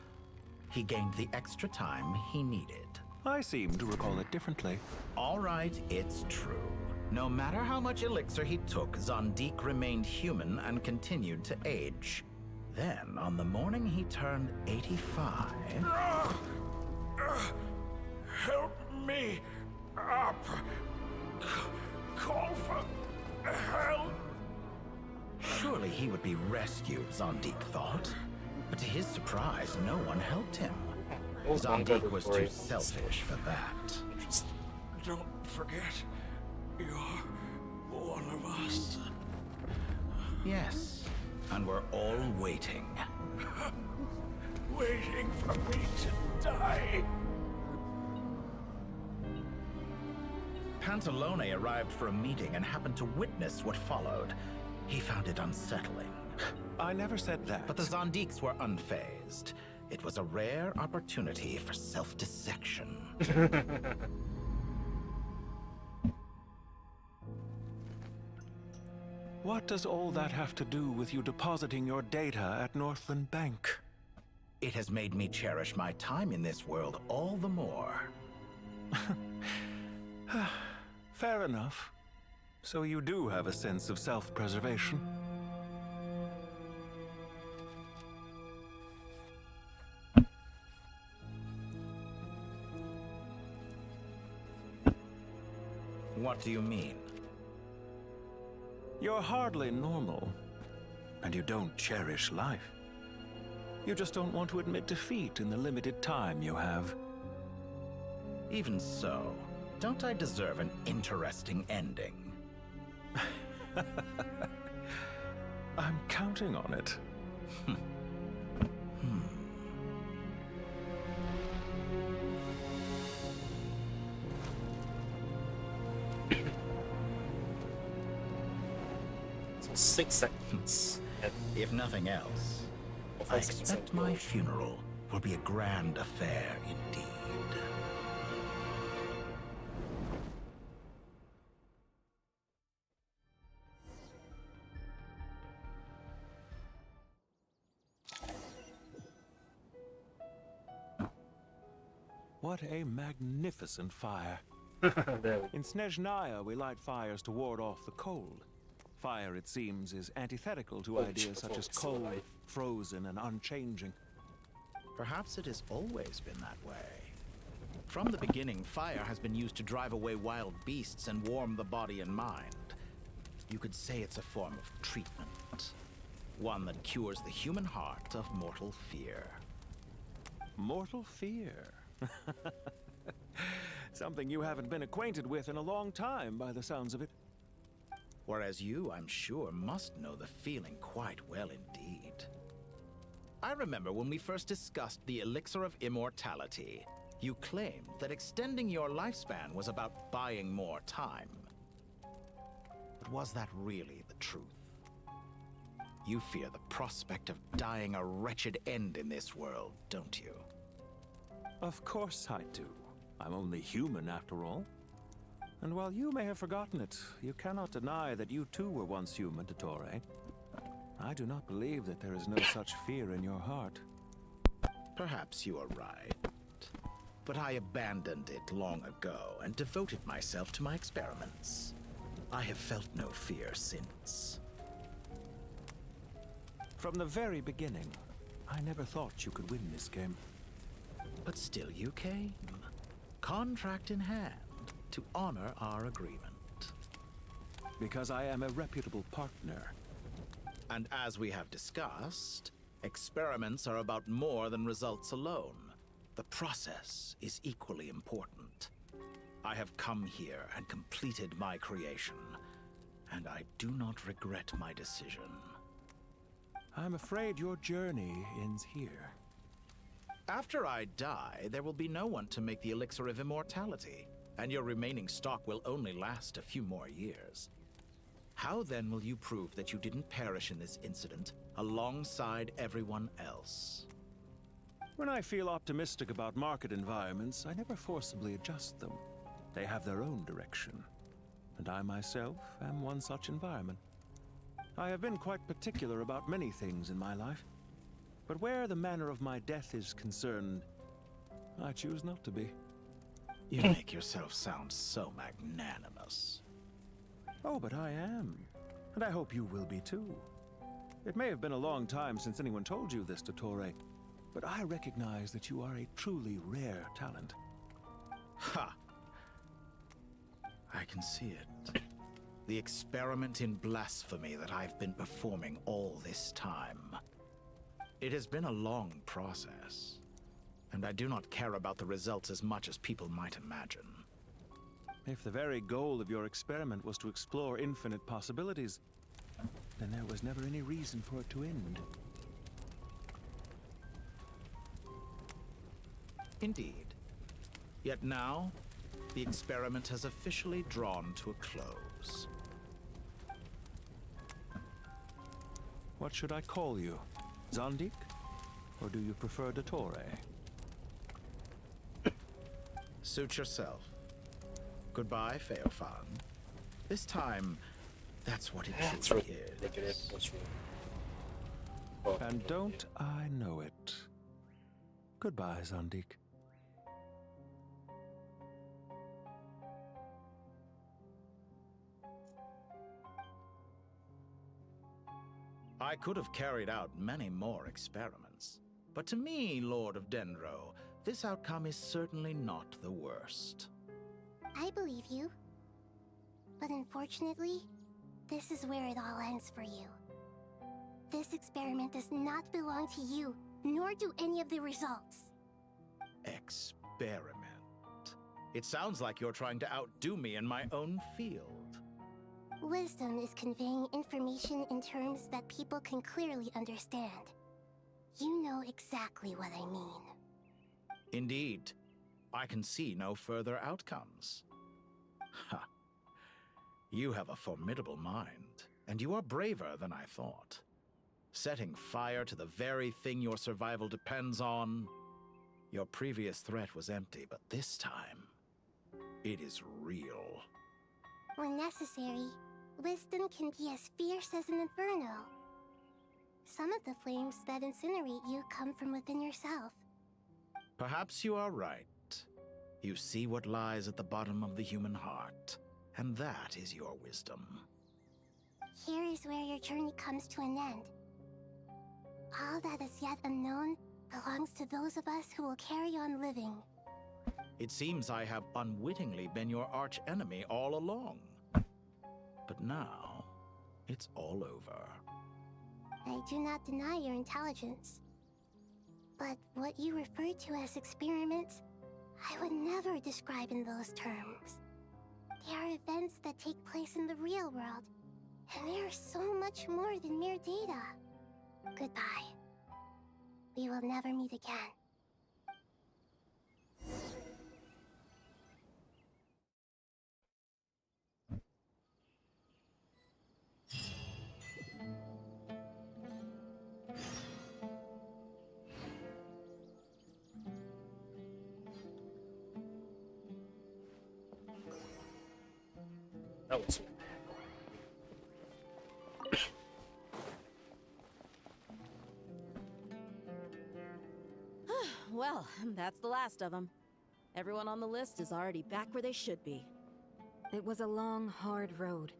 he gained the extra time he needed. I seem to recall it differently. All right, it's true. No matter how much elixir he took, Zondik remained human and continued to age. Then, on the morning he turned 85... Help me up. Call for help. Surely he would be rescued, Zondik thought. But to his surprise, no one helped him. Zondik was too selfish for that. Don't forget, you're one of us. Yes, and we're all waiting. Waiting for me to die. Pantalone arrived for a meeting and happened to witness what followed. He found it unsettling. I never said that. But the Zondiks were unfazed. It was a rare opportunity for self-dissection. What does all that have to do with you depositing your data at Northland Bank? It has made me cherish my time in this world all the more. Fair enough. So you do have a sense of self-preservation. What do you mean? You're hardly normal, and you don't cherish life. You just don't want to admit defeat in the limited time you have. Even so, don't I deserve an interesting ending? I'm counting on it. So 6 seconds. If nothing else, I expect my funeral will be a grand affair indeed. What a magnificent fire. There we In Snezhnaya, we light fires to ward off the cold. Fire, it seems, is antithetical to ideas such as cold, frozen, and unchanging. Perhaps it has always been that way. From the beginning, fire has been used to drive away wild beasts and warm the body and mind. You could say it's a form of treatment. One that cures the human heart of mortal fear. Mortal fear? Something you haven't been acquainted with in a long time, by the sounds of it. Whereas you, I'm sure, must know the feeling quite well indeed. I remember when we first discussed the elixir of immortality. You claimed that extending your lifespan was about buying more time. But was that really the truth? You fear the prospect of dying a wretched end in this world, don't you? Of course I do. I'm only human, after all. And while you may have forgotten it, you cannot deny that you too were once human, Dottore. I do not believe that there is no such fear in your heart. Perhaps you are right. But I abandoned it long ago and devoted myself to my experiments. I have felt no fear since. From the very beginning, I never thought you could win this game. But still you came, contract in hand, to honor our agreement. Because I am a reputable partner. And as we have discussed, experiments are about more than results alone. the process is equally important. I have come here and completed my creation, and I do not regret my decision. I'm afraid your journey ends here. After I die, there will be no one to make the elixir of immortality, and your remaining stock will only last a few more years. How then will you prove that you didn't perish in this incident alongside everyone else? When I feel optimistic about market environments, I never forcibly adjust them. They have their own direction, and I myself am one such environment. I have been quite particular about many things in my life, but where the manner of my death is concerned, I choose not to be. You make yourself sound so magnanimous. Oh, but I am, and I hope you will be too. It may have been a long time since anyone told you this, Dottore, but I recognize that you are a truly rare talent. Ha! I can see it. The experiment in blasphemy that I've been performing all this time. It has been a long process, and I do not care about the results as much as people might imagine. If the very goal of your experiment was to explore infinite possibilities, then there was never any reason for it to end. Indeed. Yet now, the experiment has officially drawn to a close. What should I call you? Zandik? Or do you prefer Dottore? Suit yourself. Goodbye, Feofan. This time, that's what it truly is. And don't I know it? Goodbye, Zandik. I could have carried out many more experiments, but to me, Lord of Dendro, this outcome is certainly not the worst. I believe you. But unfortunately, this is where it all ends for you. This experiment does not belong to you, nor do any of the results. Experiment? It sounds like you're trying to outdo me in my own field. Wisdom is conveying information in terms that people can clearly understand. You know exactly what I mean. Indeed. I can see no further outcomes. Ha. You have a formidable mind, and you are braver than I thought. Setting fire to the very thing your survival depends on. Your previous threat was empty, but this time, it is real. When necessary, wisdom can be as fierce as an inferno. Some of the flames that incinerate you come from within yourself. Perhaps you are right. You see what lies at the bottom of the human heart, and that is your wisdom. Here is where your journey comes to an end. All that is yet unknown belongs to those of us who will carry on living. It seems I have unwittingly been your arch-enemy all along. But now, it's all over. I do not deny your intelligence. But what you refer to as experiments, I would never describe in those terms. They are events that take place in the real world, and they are so much more than mere data. Goodbye. We will never meet again. That was Well, that's the last of them. Everyone on the list is already back where they should be. It was a long, hard road,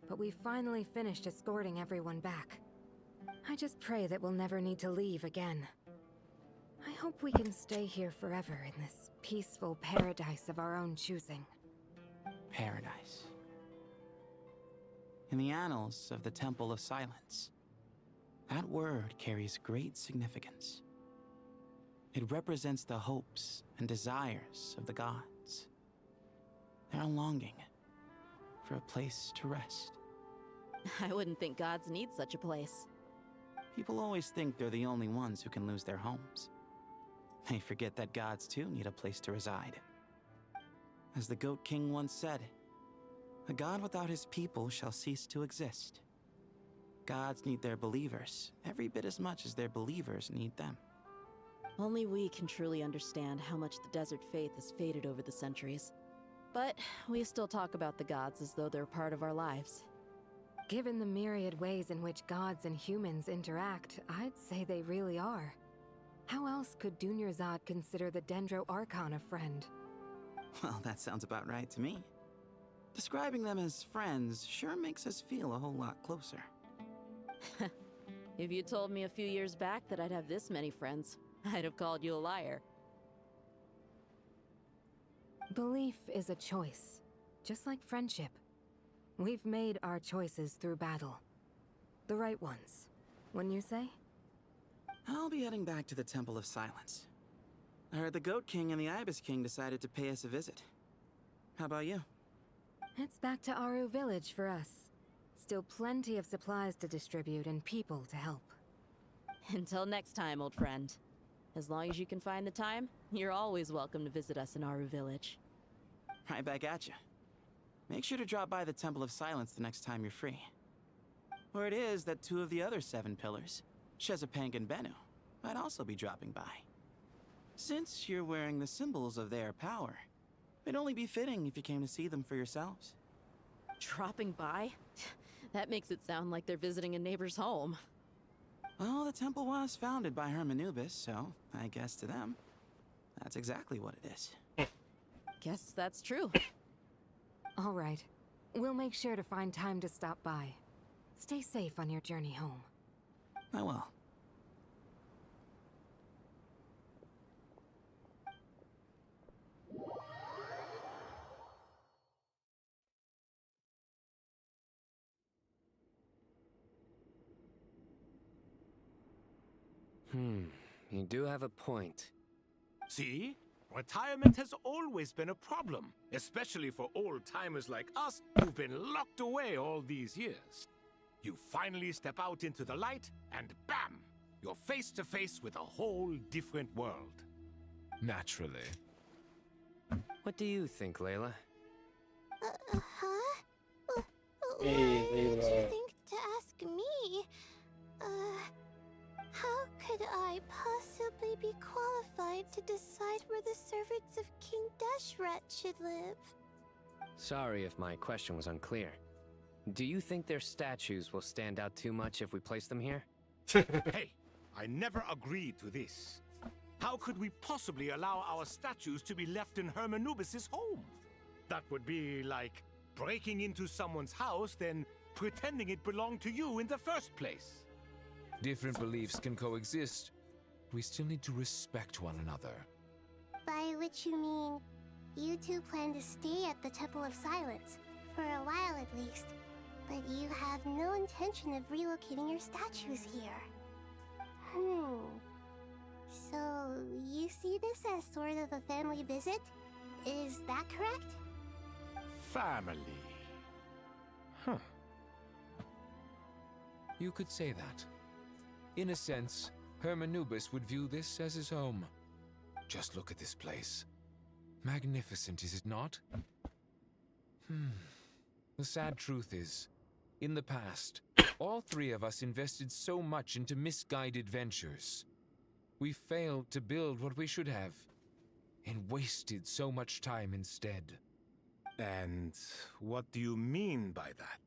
but we finally finished escorting everyone back. I just pray that we'll never need to leave again. I hope we can stay here forever in this peaceful paradise of our own choosing. Paradise. In the annals of the Temple of Silence, that word carries great significance. It represents the hopes and desires of the gods. They're longing for a place to rest. I wouldn't think gods need such a place. People always think they're the only ones who can lose their homes. They forget that gods too need a place to reside. As the Goat King once said, "A god without his people shall cease to exist." Gods need their believers every bit as much as their believers need them. Only we can truly understand how much the desert faith has faded over the centuries. But we still talk about the gods as though they're part of our lives. Given the myriad ways in which gods and humans interact, I'd say they really are. How else could Dunyarzad consider the Dendro Archon a friend? Well, that sounds about right to me. Describing them as friends sure makes us feel a whole lot closer. If you told me a few years back that I'd have this many friends, I'd have called you a liar. Belief is a choice, just like friendship. We've made our choices through battle. The right ones, wouldn't you say? I'll be heading back to the Temple of Silence. I heard the Goat King and the Ibis King decided to pay us a visit. How about you? It's back to Aru Village for us. Still plenty of supplies to distribute and people to help. Until next time, old friend. As long as you can find the time, you're always welcome to visit us in Aru Village. Right back at you. Make sure to drop by the Temple of Silence the next time you're free. Word is that 2 of the other 7 pillars, Shezapang and Bennu, might also be dropping by. Since you're wearing the symbols of their power, it'd only be fitting if you came to see them for yourselves. Dropping by? That makes it sound like they're visiting a neighbor's home. Well, the temple was founded by Hermanubis, so I guess to them, that's exactly what it is. Guess that's true. All right. We'll make sure to find time to stop by. Stay safe on your journey home. I will. You do have a point. See? Retirement has always been a problem, especially for old-timers like us who've been locked away all these years. You finally step out into the light, and bam! You're face to face with a whole different world. Naturally. What do you think, Layla? Huh? Why Hey, did you Layla. think to ask me? How could I possibly be qualified to decide where the servants of King Deshret should live? Sorry if my question was unclear. Do you think their statues will stand out too much if we place them here? Hey, I never agreed to this. How could we possibly allow our statues to be left in Hermanubis' home? That would be like breaking into someone's house, then pretending it belonged to you in the first place. Different beliefs can coexist. We still need to respect one another. By which you mean, you two plan to stay at the Temple of Silence, for a while at least, but you have no intention of relocating your statues here. So, you see this as sort of a family visit? Is that correct? Family. Huh. You could say that. In a sense, Hermanubis would view this as his home. Just look at this place. Magnificent, is it not? The sad truth is, in the past, all 3 of us invested so much into misguided ventures. We failed to build what we should have, and wasted so much time instead. And what do you mean by that?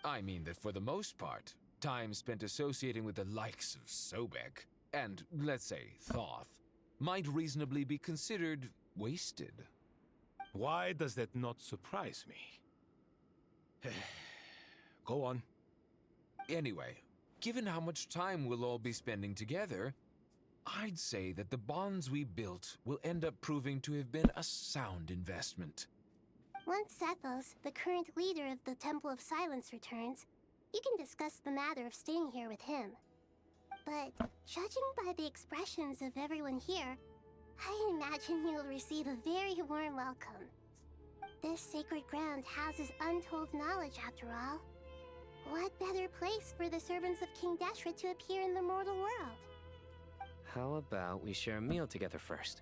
I mean that for the most part, time spent associating with the likes of Sobek, and, let's say, Thoth, might reasonably be considered wasted. Why does that not surprise me? Go on. Anyway, given how much time we'll all be spending together, I'd say that the bonds we built will end up proving to have been a sound investment. Once Sethos, the current leader of the Temple of Silence, returns, you can discuss the matter of staying here with him. but judging by the expressions of everyone here, I imagine you'll receive a very warm welcome. This sacred ground houses untold knowledge, after all. What better place for the servants of King Deshret to appear in the mortal world? How about we share a meal together first?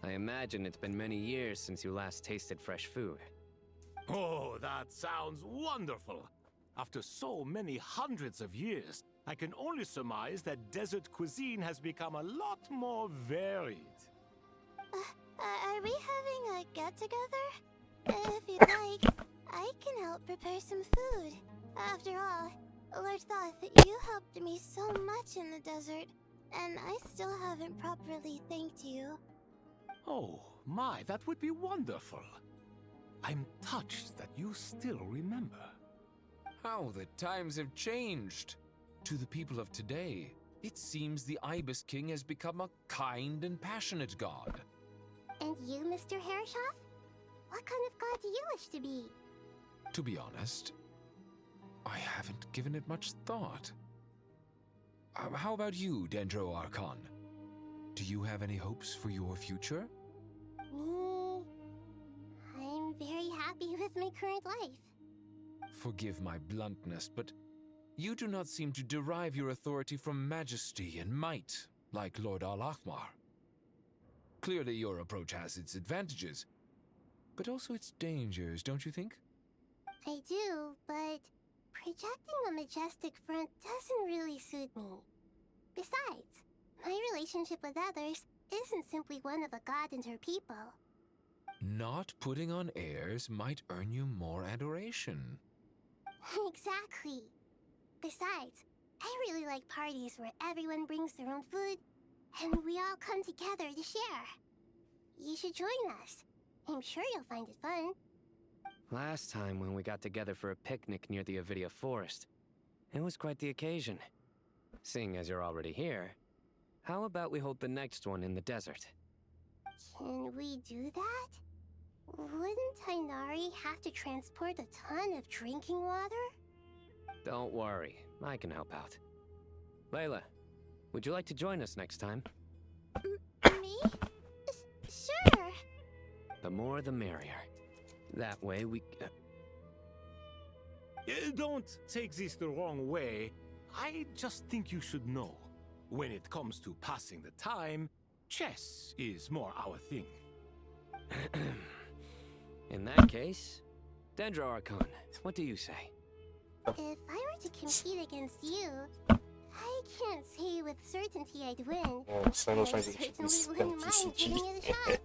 I imagine it's been many years since you last tasted fresh food. Oh, that sounds wonderful! After so many hundreds of years, I can only surmise that desert cuisine has become a lot more varied. Are we having a get-together? If you'd like, I can help prepare some food. After all, Lord Thoth, you helped me so much in the desert, and I still haven't properly thanked you. Oh, my, that would be wonderful. I'm touched that you still remember. How the times have changed. To the people of today, it seems the Ibis King has become a kind and passionate god. And you, Mr. Herreshoff? What kind of god do you wish to be? To be honest, I haven't given it much thought. How about you, Dendro Archon? Do you have any hopes for your future? Me? I'm very happy with my current life. Forgive my bluntness, but you do not seem to derive your authority from majesty and might, like Lord Al-Ahmar. Clearly your approach has its advantages, but also its dangers, don't you think? I do, but projecting a majestic front doesn't really suit me. Besides, my relationship with others isn't simply one of a god and her people. Not putting on airs might earn you more adoration. Exactly. Besides, I really like parties where everyone brings their own food, and we all come together to share. You should join us. I'm sure you'll find it fun. Last time when we got together for a picnic near the Avidia Forest, it was quite the occasion. Seeing as you're already here, how about we hold the next one in the desert? Can we do that? Wouldn't Tainari have to transport a ton of drinking water? Don't worry, I can help out. Layla, would you like to join us next time? Me? Sure. The more the merrier. That way we... Don't take this the wrong way. I just think you should know. When it comes to passing the time, chess is more our thing. In that case, Dendro Archon, what do you say? If I were to compete against you, I can't say with certainty I'd win. Oh, so but I certainly wouldn't mind giving it a shot.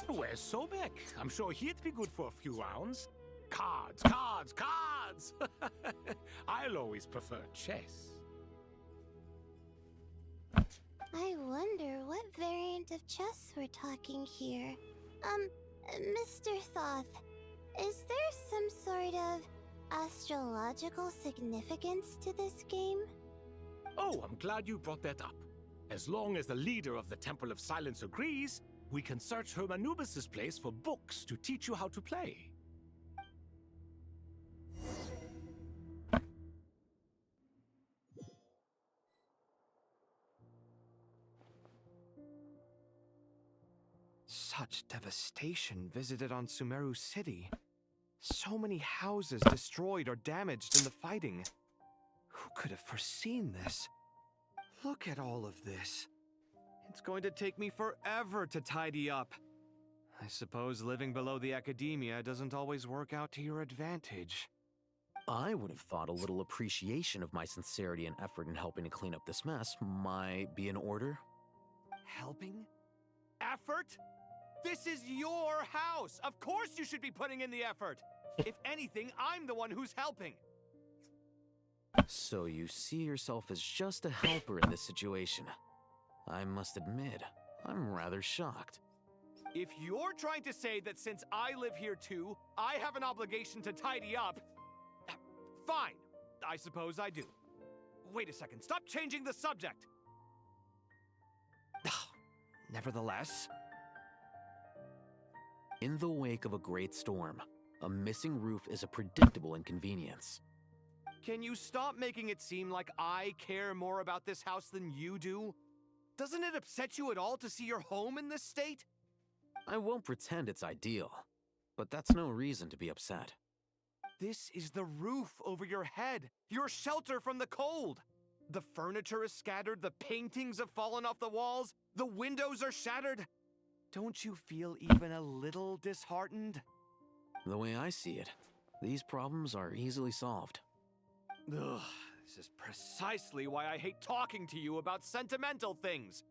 Where's Sobek? I'm sure he'd be good for a few rounds. Cards, cards, cards! I'll always prefer chess. I wonder what variant of chess we're talking here. Mr. Thoth, is there some sort of astrological significance to this game? Oh, I'm glad you brought that up. As long as the leader of the Temple of Silence agrees, we can search Hermanubis' place for books to teach you how to play. Such devastation visited on Sumeru City. So many houses destroyed or damaged in the fighting. Who could have foreseen this? Look at all of this. It's going to take me forever to tidy up. I suppose living below the academia doesn't always work out to your advantage. I would have thought a little appreciation of my sincerity and effort in helping to clean up this mess might be in order. Helping? Effort? This is your house! Of course you should be putting in the effort! If anything, I'm the one who's helping! So you see yourself as just a helper in this situation. I must admit, I'm rather shocked. If you're trying to say that since I live here too, I have an obligation to tidy up, fine, I suppose I do. Wait a second, stop changing the subject! Nevertheless... In the wake of a great storm, a missing roof is a predictable inconvenience. Can you stop making it seem like I care more about this house than you do? Doesn't it upset you at all to see your home in this state? I won't pretend it's ideal, but that's no reason to be upset. This is the roof over your head, your shelter from the cold. The furniture is scattered, the paintings have fallen off the walls, the windows are shattered. Don't you feel even a little disheartened? The way I see it, these problems are easily solved. Ugh, this is precisely why I hate talking to you about sentimental things.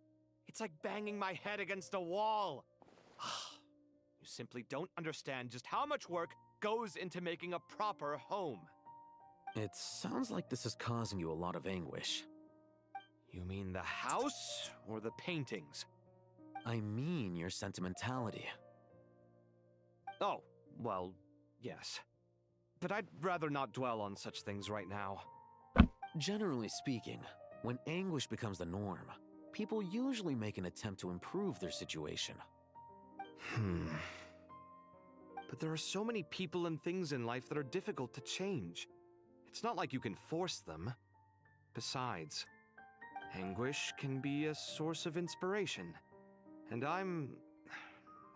It's like banging my head against a wall. You simply don't understand just how much work goes into making a proper home. It sounds like this is causing you a lot of anguish. You mean the house or the paintings? I mean your sentimentality. Oh, well, yes. But I'd rather not dwell on such things right now. Generally speaking, when anguish becomes the norm, people usually make an attempt to improve their situation. But there are so many people and things in life that are difficult to change. It's not like you can force them. Besides, anguish can be a source of inspiration. And I'm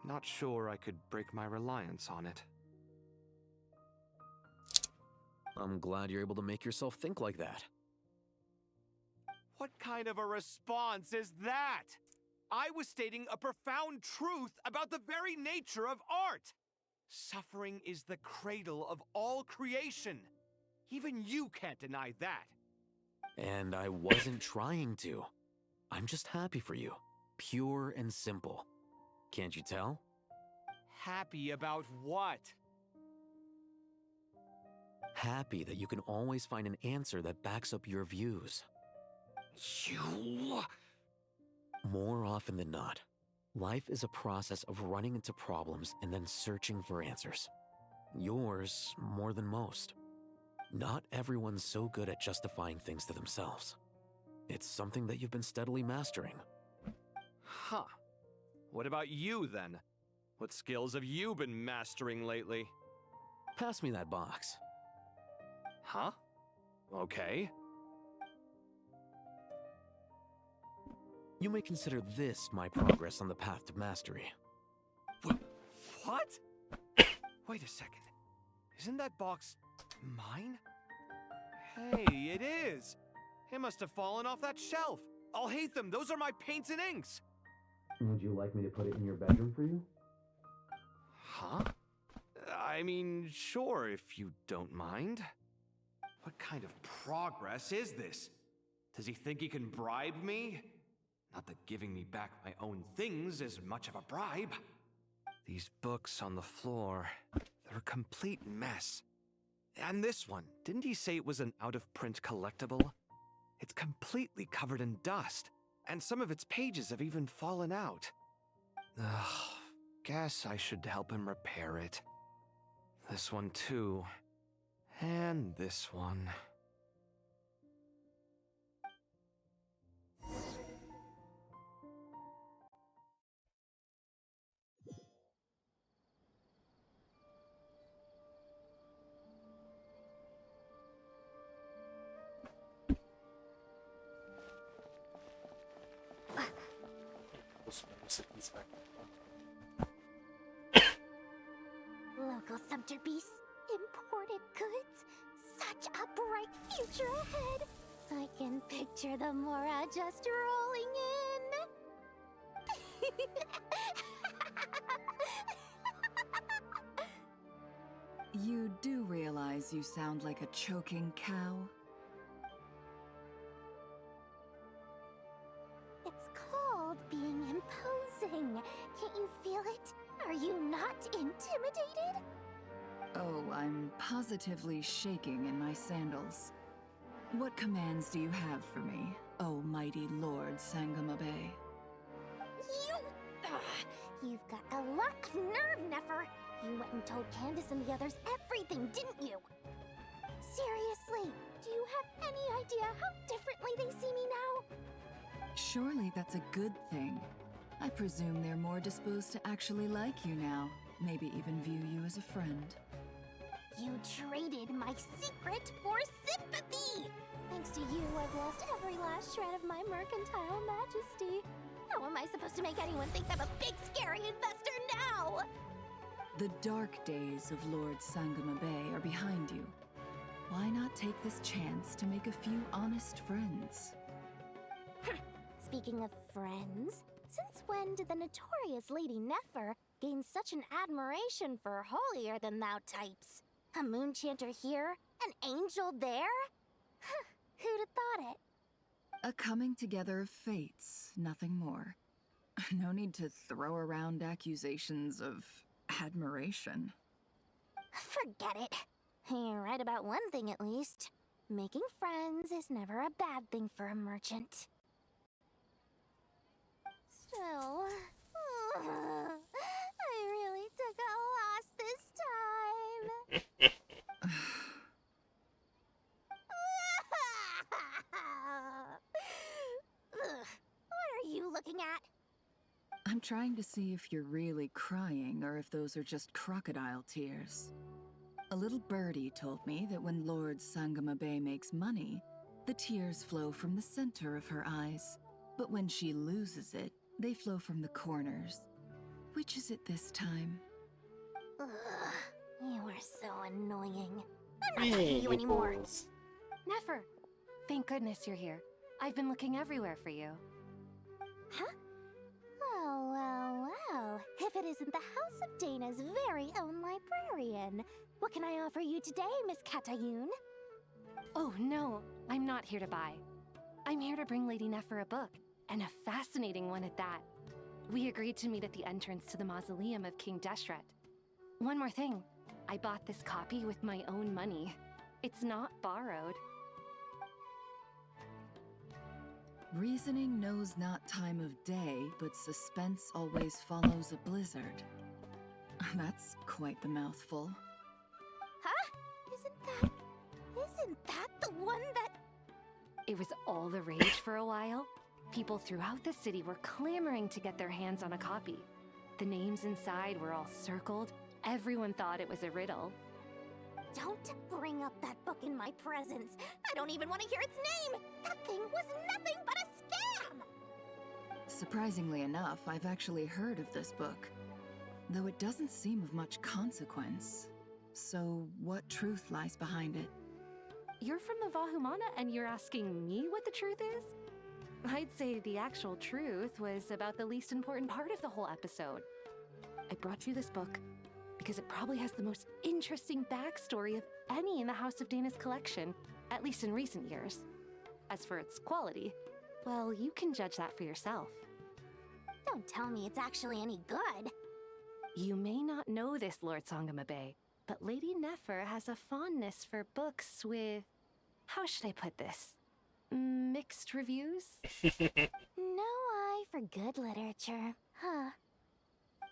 not sure I could break my reliance on it. I'm glad you're able to make yourself think like that. What kind of a response is that? I was stating a profound truth about the very nature of art. Suffering is the cradle of all creation. Even you can't deny that. And I wasn't trying to. I'm just happy for you. Pure and simple. Can't you tell? Happy about what? Happy that you can always find an answer that backs up your views. You... More often than not, life is a process of running into problems and then searching for answers. Yours more than most. Not everyone's so good at justifying things to themselves. It's something that you've been steadily mastering. Huh. What about you, then? What skills have you been mastering lately? Pass me that box. Huh? Okay. You may consider this my progress on the path to mastery. What? Wait a second. Isn't that box mine? Hey, it is! It must have fallen off that shelf. I'll hate them. Those are my paints and inks. Would you like me to put it in your bedroom for you? Huh? I mean, sure, if you don't mind. What kind of progress is this? Does he think he can bribe me? Not that giving me back my own things is much of a bribe. These books on the floor, they're a complete mess. And this one, didn't he say it was an out-of-print collectible? It's completely covered in dust, and some of its pages have even fallen out. Ugh, guess I should help him repair it. This one too. And this one. Local Sumterbeast, imported goods, such a bright future ahead. I can picture the Mora just rolling in. You do realize you sound like a choking cow? It's called being imposing. Can't you feel it? Are you not intimidated? Oh, I'm positively shaking in my sandals. What commands do you have for me, oh mighty Lord Sangamabe? You've got a lot of nerve, Nefer. You went and told Candace and the others everything, didn't you? Seriously, do you have any idea how differently they see me now? Surely that's a good thing. I presume they're more disposed to actually like you now. Maybe even view you as a friend. You traded my secret for sympathy! Thanks to you, I've lost every last shred of my mercantile majesty. How am I supposed to make anyone think I'm a big, scary investor now? The dark days of Lord Sangama Bay are behind you. Why not take this chance to make a few honest friends? Speaking of friends, since when did the notorious Lady Nefer gain such an admiration for holier-than-thou types? A moon chanter here, an angel there? Who'd have thought it? A coming together of fates, nothing more. No need to throw around accusations of admiration. Forget it. You're right about one thing at least. Making friends is never a bad thing for a merchant. Still, I really took a loss this time. What are you looking at? I'm trying to see if you're really crying or if those are just crocodile tears. A little birdie told me that when Lord Sangama Bay makes money, the tears flow from the center of her eyes. But when she loses it, they flow from the corners. Which is it this time? Ugh, you are so annoying. I'm not talking to you anymore. Nefer, thank goodness you're here. I've been looking everywhere for you. Huh? Well. If it isn't the House of Dana's very own librarian. What can I offer you today, Miss Katayun? Oh, no, I'm not here to buy. I'm here to bring Lady Nefer a book, and a fascinating one at that. We agreed to meet at the entrance to the mausoleum of King Deshret. One more thing, I bought this copy with my own money. It's not borrowed. Reasoning knows not time of day, but suspense always follows a blizzard. That's quite the mouthful. Huh? Isn't that the one that... It was all the rage for a while. People throughout the city were clamoring to get their hands on a copy. The names inside were all circled. Everyone thought it was a riddle. Don't bring up that book in my presence. I don't even want to hear its name. That thing was nothing but a scam. Surprisingly enough, I've actually heard of this book. Though it doesn't seem of much consequence. So, what truth lies behind it? You're from the Vahumana and you're asking me what the truth is? I'd say the actual truth was about the least important part of the whole episode. I brought you this book because it probably has the most interesting backstory of any in the House of Dana's collection, at least in recent years. As for its quality, well, you can judge that for yourself. Don't tell me it's actually any good. You may not know this, Lord Sangama Bay, but Lady Nefer has a fondness for books with... how should I put this? Mixed reviews? No eye for good literature, huh?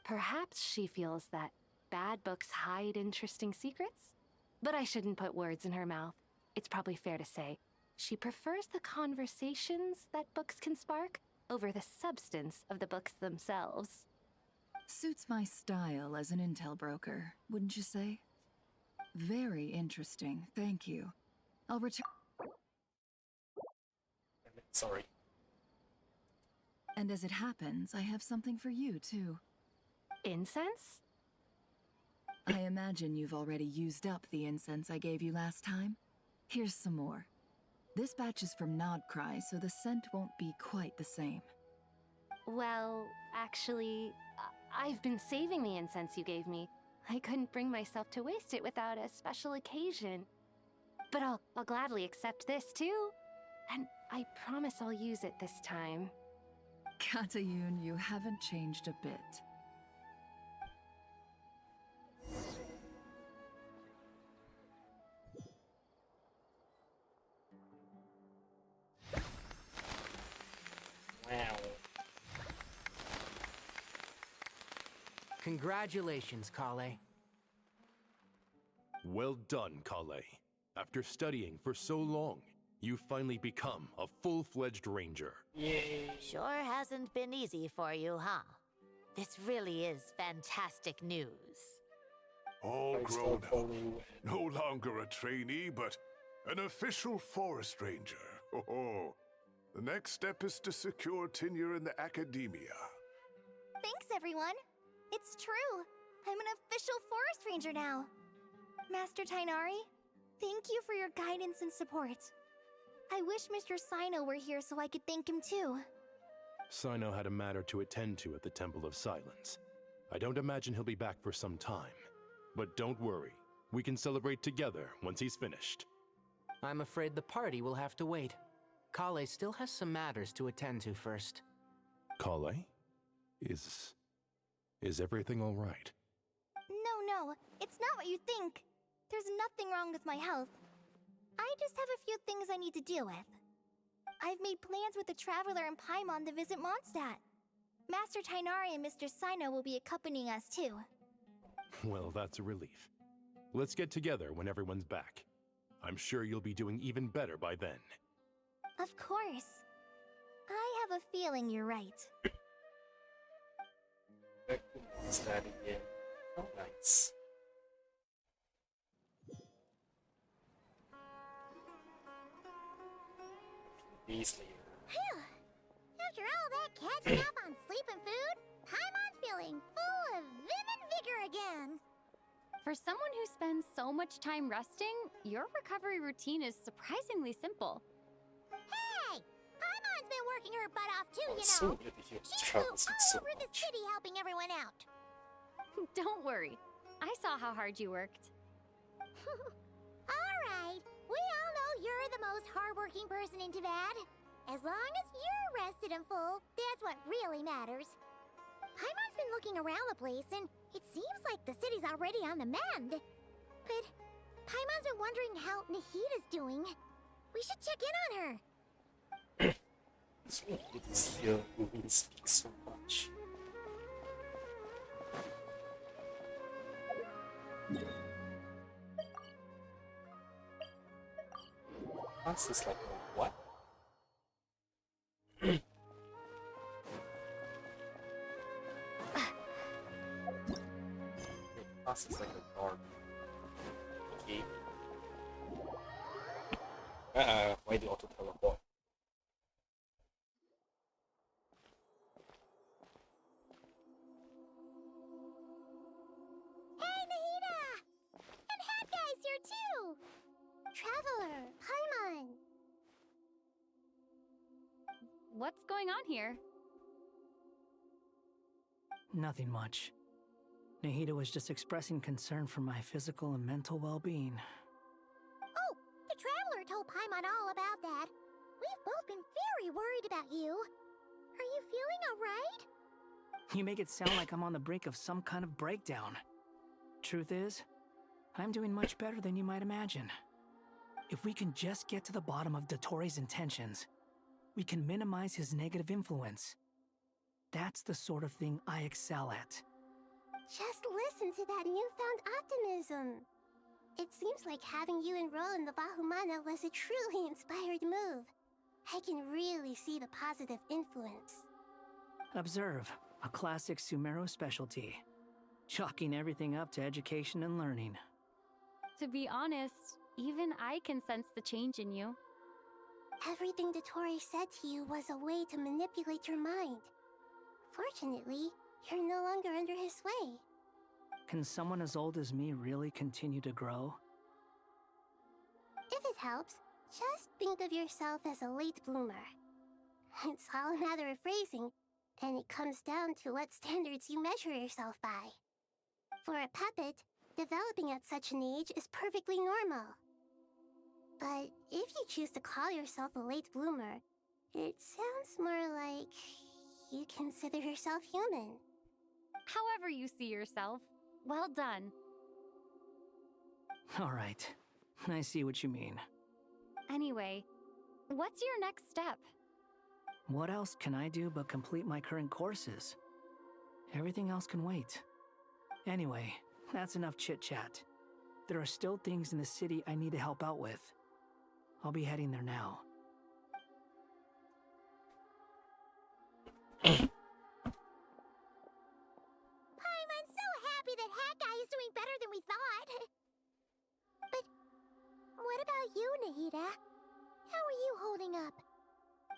Perhaps she feels that bad books hide interesting secrets? But I shouldn't put words in her mouth. It's probably fair to say she prefers the conversations that books can spark over the substance of the books themselves. Suits my style as an intel broker, wouldn't you say? Very interesting, thank you. I'll return. Sorry. And as it happens, I have something for you, too. Incense? I imagine you've already used up the incense I gave you last time. Here's some more. This batch is from Nodcry, so the scent won't be quite the same. Well, actually, I've been saving the incense you gave me. I couldn't bring myself to waste it without a special occasion. But I'll gladly accept this, too. And I promise I'll use it this time. Katayun, you haven't changed a bit. Wow. Congratulations, Kale. Well done, Kale. After studying for so long, you finally become a full-fledged ranger. Yay. Sure hasn't been easy for you, huh? This really is fantastic news. All I grown start up. following. No longer a trainee, but an official forest ranger. Oh, the next step is to secure tenure in the academia. Thanks, everyone. It's true. I'm an official forest ranger now. Master Tainari, thank you for your guidance and support. I wish Mr. Sino were here so I could thank him too. Sino had a matter to attend to at the Temple of Silence. I don't imagine he'll be back for some time. But don't worry, we can celebrate together once he's finished. I'm afraid the party will have to wait. Kale still has some matters to attend to first. Kale? Is everything all right? No, it's not what you think. There's nothing wrong with my health. I just have a few things I need to deal with. I've made plans with the Traveler and Paimon to visit Mondstadt. Master Tainari and Mr. Sino will be accompanying us too. Well, that's a relief. Let's get together when everyone's back. I'm sure you'll be doing even better by then. Of course. I have a feeling you're right. Back to Mondstadt again. Oh, nice. Days later. Phew! After all that catching up on sleep and food, Paimon's feeling full of vim and vigor again. For someone who spends so much time resting, your recovery routine is surprisingly simple. Hey! Paimon's been working her butt off too, you So know. good to hear She flew travels all so over the much. city helping everyone out. Don't worry. I saw how hard you worked. Alright, we all know you're the most hardworking person in Tavad. As long as you're rested and full, that's what really matters. Paimon's been looking around the place, and it seems like the city's already on the mend. But Paimon's been wondering how Nahida's doing. We should check in on her. It's really good to see her who really speaks so much. Us is like a what? Us is like a dog. Okay. Why do auto teleport? Hey, Nahida! And Hat Guy's here too! Traveler, Paimon! What's going on here? Nothing much. Nahida was just expressing concern for my physical and mental well-being. Oh, the Traveler told Paimon all about that. We've both been very worried about you. Are you feeling alright? You make it sound like I'm on the brink of some kind of breakdown. Truth is, I'm doing much better than you might imagine. If we can just get to the bottom of Dottoro's intentions, we can minimize his negative influence. That's the sort of thing I excel at. Just listen to that newfound optimism. It seems like having you enroll in the Vahumana was a truly inspired move. I can really see the positive influence. Observe, a classic Sumeru specialty. Chalking everything up to education and learning. To be honest, even I can sense the change in you. Everything Dottori said to you was a way to manipulate your mind. Fortunately, you're no longer under his sway. Can someone as old as me really continue to grow? If it helps, just think of yourself as a late bloomer. It's all a matter of phrasing, and it comes down to what standards you measure yourself by. For a puppet, developing at such an age is perfectly normal. But if you choose to call yourself a late bloomer, it sounds more like you consider yourself human. However you see yourself, well done. All right, I see what you mean. Anyway, what's your next step? What else can I do but complete my current courses? Everything else can wait. Anyway, that's enough chit-chat. There are still things in the city I need to help out with. I'll be heading there now. I'm so happy that Hat Guy is doing better than we thought. But what about you, Nahida? How are you holding up?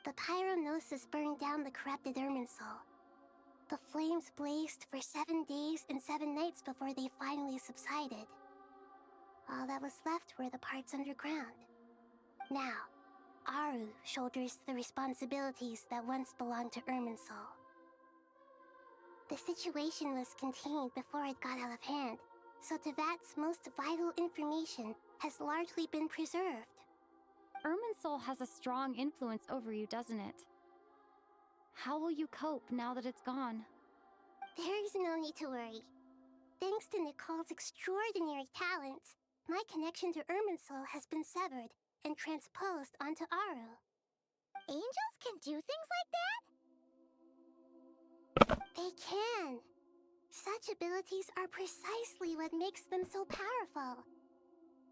The Pyronosis burned down the corrupted Irminsul. The flames blazed for 7 days and 7 nights before they finally subsided. All that was left were the parts underground. Now, Aru shoulders the responsibilities that once belonged to Irminsul. The situation was contained before it got out of hand, so Tevat's most vital information has largely been preserved. Irminsul has a strong influence over you, doesn't it? How will you cope now that it's gone? There is no need to worry. Thanks to Nicole's extraordinary talents, my connection to Irminsul has been severed and transposed onto Aru. Angels can do things like that? They can. Such abilities are precisely what makes them so powerful.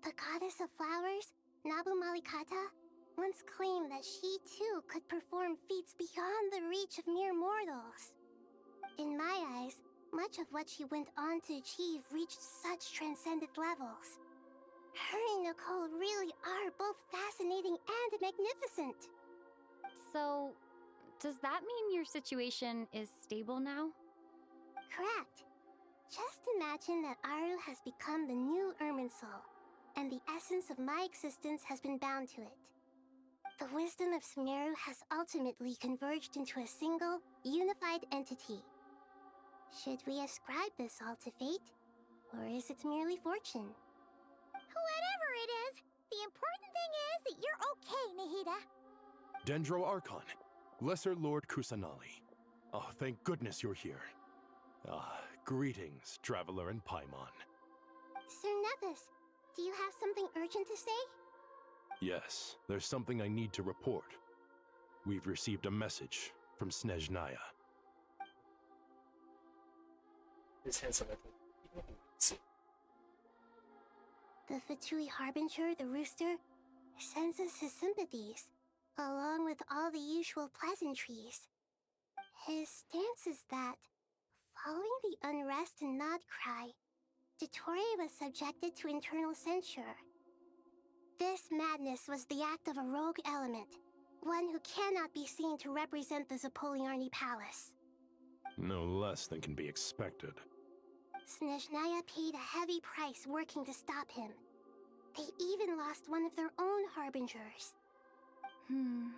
The goddess of flowers, Nabu Malikata, once claimed that she too could perform feats beyond the reach of mere mortals. In my eyes, much of what she went on to achieve reached such transcendent levels. Her and Nicole really are both fascinating and magnificent. So, does that mean your situation is stable now? Correct. Just imagine that Aru has become the new Irminsul, and the essence of my existence has been bound to it. The wisdom of Sumeru has ultimately converged into a single, unified entity. Should we ascribe this all to fate, or is it merely fortune? Whatever it is, the important thing is that you're okay, Nahida. Dendro Archon, Lesser Lord Kusanali. Oh, thank goodness you're here. Greetings, Traveler and Paimon. Sir Nepis, do you have something urgent to say? Yes, there's something I need to report. We've received a message from Snezhnaya. His hands are like The Fatui Harbinger, the rooster, sends us his sympathies, along with all the usual pleasantries. His stance is that, following the unrest and Nod Cry, Dottore was subjected to internal censure. This madness was the act of a rogue element, one who cannot be seen to represent the Zapoliarni Palace. No less than can be expected. Snezhnaya paid a heavy price working to stop him. They even lost one of their own harbingers. The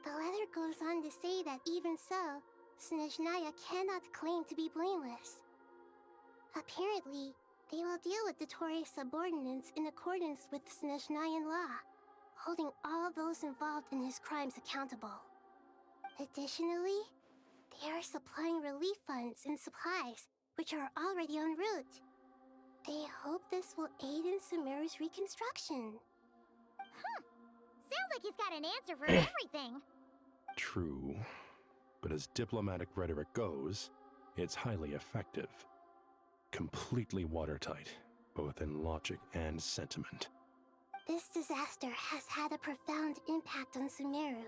letter goes on to say that even so, Snezhnaya cannot claim to be blameless. Apparently, they will deal with Dottore's subordinates in accordance with Snezhnayan law, holding all those involved in his crimes accountable. Additionally, they are supplying relief funds and supplies, which are already en route. They hope this will aid in Sumeru's reconstruction. Sounds like he's got an answer for everything. True, but as diplomatic rhetoric goes, it's highly effective. Completely watertight, both in logic and sentiment. This disaster has had a profound impact on Sumeru.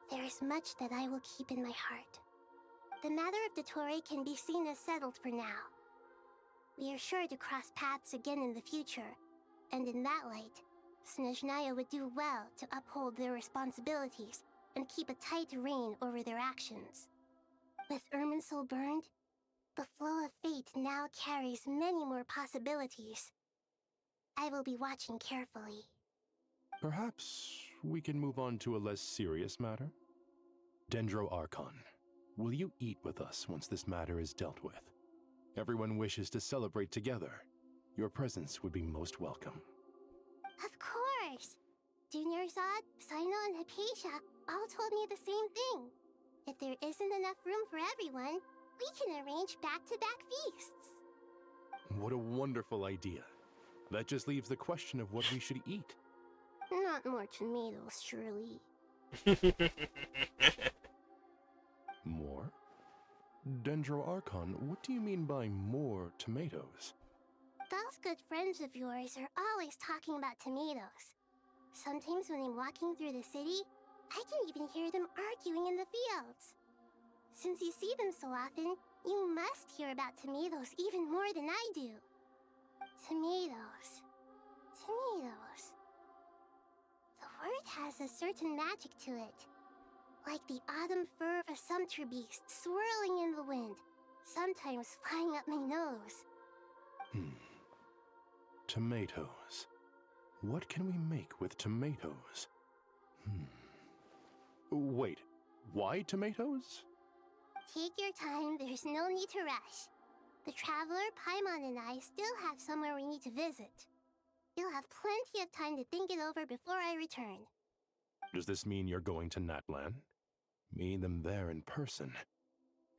There is much that I will keep in my heart. The matter of Dottore can be seen as settled for now. We are sure to cross paths again in the future, and in that light, Snezhnaya would do well to uphold their responsibilities and keep a tight rein over their actions. With Irminsul burned, the flow of fate now carries many more possibilities. I will be watching carefully. Perhaps we can move on to a less serious matter? Dendro Archon, will you eat with us once this matter is dealt with? Everyone wishes to celebrate together. Your presence would be most welcome. Of course! Junior Zod, Sino, and Hypatia all told me the same thing. If there isn't enough room for everyone, we can arrange back-to-back feasts. What a wonderful idea. That just leaves the question of what we should eat. Not more tomatoes, surely. More? Dendro Archon, what do you mean by more tomatoes? Those good friends of yours are always talking about tomatoes. Sometimes when I'm walking through the city, I can even hear them arguing in the fields. Since you see them so often, You must hear about tomatoes even more than I do. Tomatoes. Tomatoes. The word has a certain magic to it. Like the autumn fur of a sumpter beast swirling in the wind, sometimes flying up my nose. Tomatoes. What can we make with tomatoes? Wait, why tomatoes? Take your time, there's no need to rush. The Traveler, Paimon, and I still have somewhere we need to visit. You'll have plenty of time to think it over before I return. Does this mean you're going to Natlan? Meet them there in person.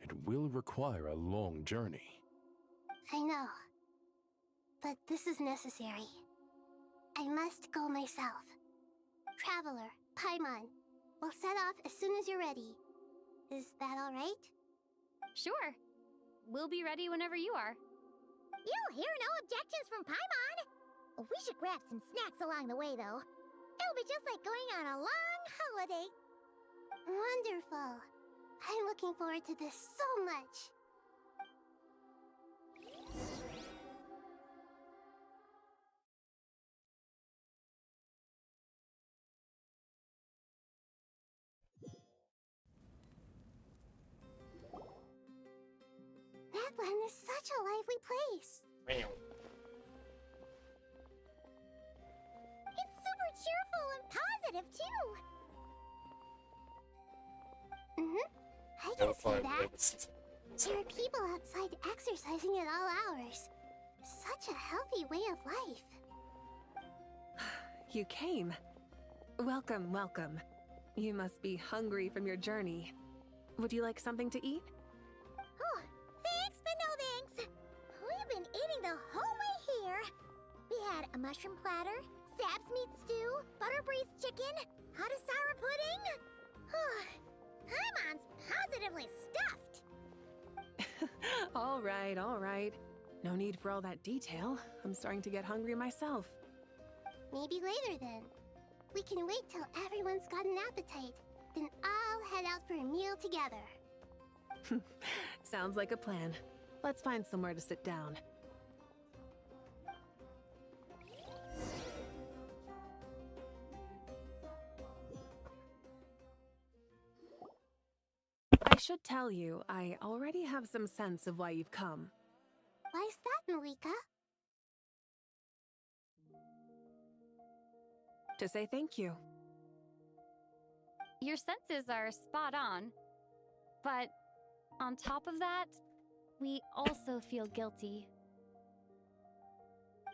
It will require a long journey. I know. But this is necessary. I must go myself. Traveler, Paimon, we'll set off as soon as you're ready. Is that all right? Sure. We'll be ready whenever you are. You'll hear no objections from Paimon. We should grab some snacks along the way, though. It'll be just like going on a long holiday. Wonderful. I'm looking forward to this so much. Natlan is such a lively place. It's super cheerful and positive, too. I can see that. There are people outside exercising at all hours. Such a healthy way of life. You came. Welcome, welcome. You must be hungry from your journey. Would you like something to eat? Oh, thanks, but no thanks. We've been eating the whole way here. We had a mushroom platter, Sab's meat stew, butter braised chicken, hot asara pudding. Paimon's positively stuffed. All right, all right. No need for all that detail. I'm starting to get hungry myself. Maybe later then. We can wait till everyone's got an appetite. Then I'll head out for a meal together. Sounds like a plan. Let's find somewhere to sit down. I should tell you, I already have some sense of why you've come. Why's that, Malika? To say thank you. Your senses are spot on. But on top of that, we also feel guilty.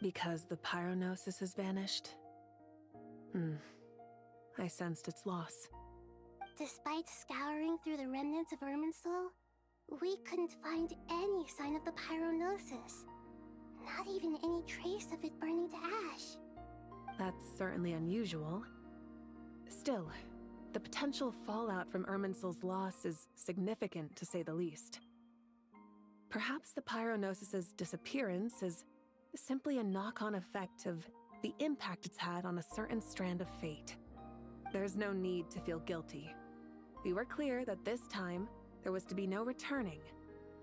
Because the pyronosis has vanished? I sensed its loss. Despite scouring through the remnants of Irminsul, we couldn't find any sign of the pyronosis. Not even any trace of it burning to ash. That's certainly unusual. Still, the potential fallout from Irminsul's loss is significant, to say the least. Perhaps the pyronosis's disappearance is simply a knock-on effect of the impact it's had on a certain strand of fate. There's no need to feel guilty. We were clear that this time, there was to be no returning,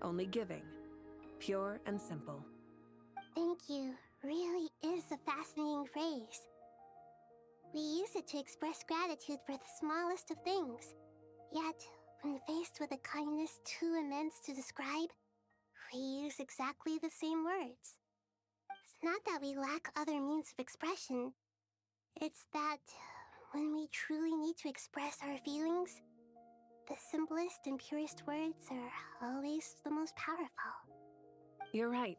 only giving. Pure and simple. Thank you really is a fascinating phrase. We use it to express gratitude for the smallest of things. Yet, when faced with a kindness too immense to describe, we use exactly the same words. It's not that we lack other means of expression. It's that when we truly need to express our feelings, the simplest and purest words are always the most powerful. You're right.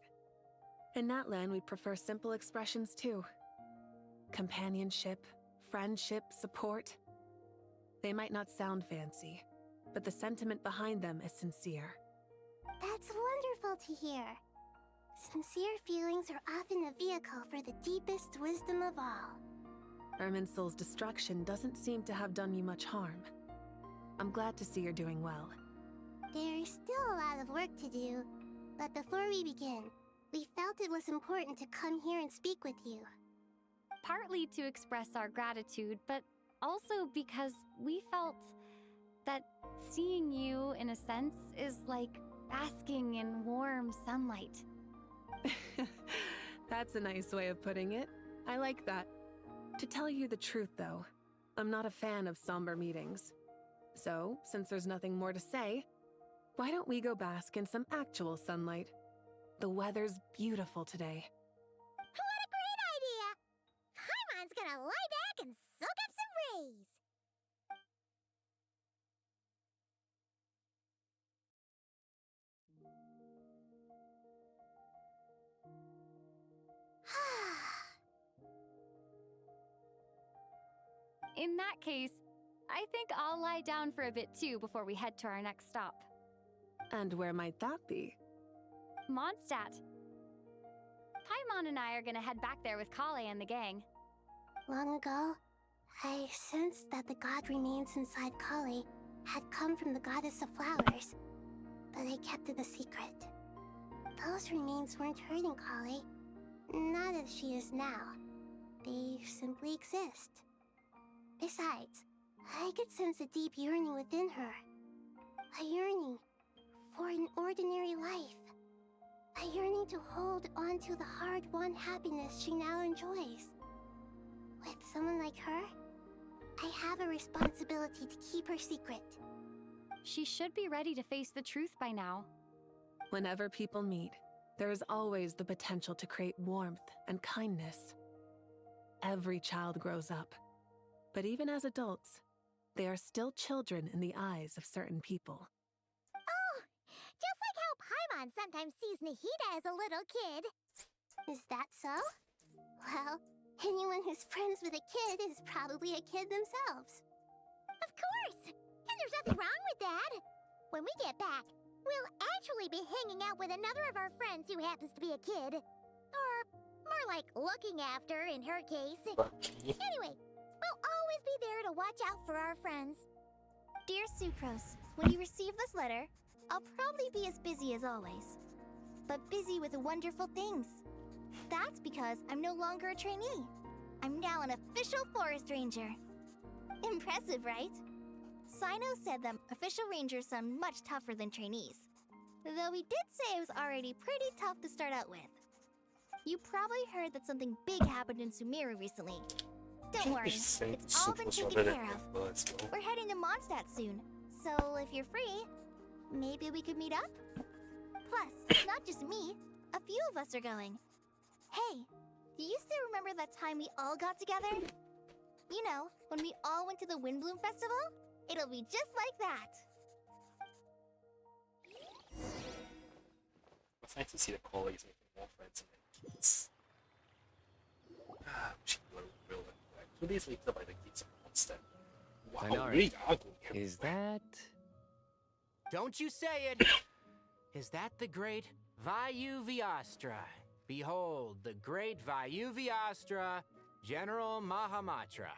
In Natlan, we prefer simple expressions too. Companionship, friendship, support. They might not sound fancy, but the sentiment behind them is sincere. That's wonderful to hear. Sincere feelings are often a vehicle for the deepest wisdom of all. Irminsul's destruction doesn't seem to have done you much harm. I'm glad to see you're doing well. There's still a lot of work to do, but before we begin, we felt it was important to come here and speak with you. Partly to express our gratitude, but also because we felt that seeing you, in a sense, is like basking in warm sunlight. That's a nice way of putting it. I like that. To tell you the truth, though, I'm not a fan of somber meetings. So, since there's nothing more to say, why don't we go bask in some actual sunlight? The weather's beautiful today. What a great idea! Paimon's gonna lie back and soak up some rays. In that case, I think I'll lie down for a bit too before we head to our next stop. And where might that be? Mondstadt. Paimon and I are gonna head back there with Kale and the gang. Long ago, I sensed that the god remains inside Kali had come from the goddess of flowers, but I kept it a secret. Those remains weren't hurting Kali, not as she is now. They simply exist. Besides, I could sense a deep yearning within her. A yearning for an ordinary life. A yearning to hold on to the hard-won happiness she now enjoys. With someone like her, I have a responsibility to keep her secret. She should be ready to face the truth by now. Whenever people meet, there is always the potential to create warmth and kindness. Every child grows up, but even as adults, they are still children in the eyes of certain people. Oh, just like how Paimon sometimes sees Nahida as a little kid. Is that so? Well, anyone who's friends with a kid is probably a kid themselves. Of course! And there's nothing wrong with that. When we get back, we'll actually be hanging out with another of our friends who happens to be a kid. Or more like looking after, in her case. Anyway, we'll always be there to watch out for our friends. Dear Sucrose, when you receive this letter, I'll probably be as busy as always. But busy with wonderful things. That's because I'm no longer a trainee. I'm now an official forest ranger. Impressive, right? Sino said that official rangers sound much tougher than trainees. Though he did say it was already pretty tough to start out with. You probably heard that something big happened in Sumeru recently. Don't worry, it's all been taken care of. We're heading to Mondstadt soon, so if you're free, maybe we could meet up? Plus, it's not just me. A few of us are going. Hey, do you still remember that time we all got together? You know, when we all went to the Windbloom Festival? It'll be just like that. It's nice to see the colleagues making more friends and their kids. She blew real quick. 2 days later by the gates of Mondstadt. Wow, really ugly. Is that... Don't you say it! Is that the great VII? Behold, the great VII, General Mahamatra.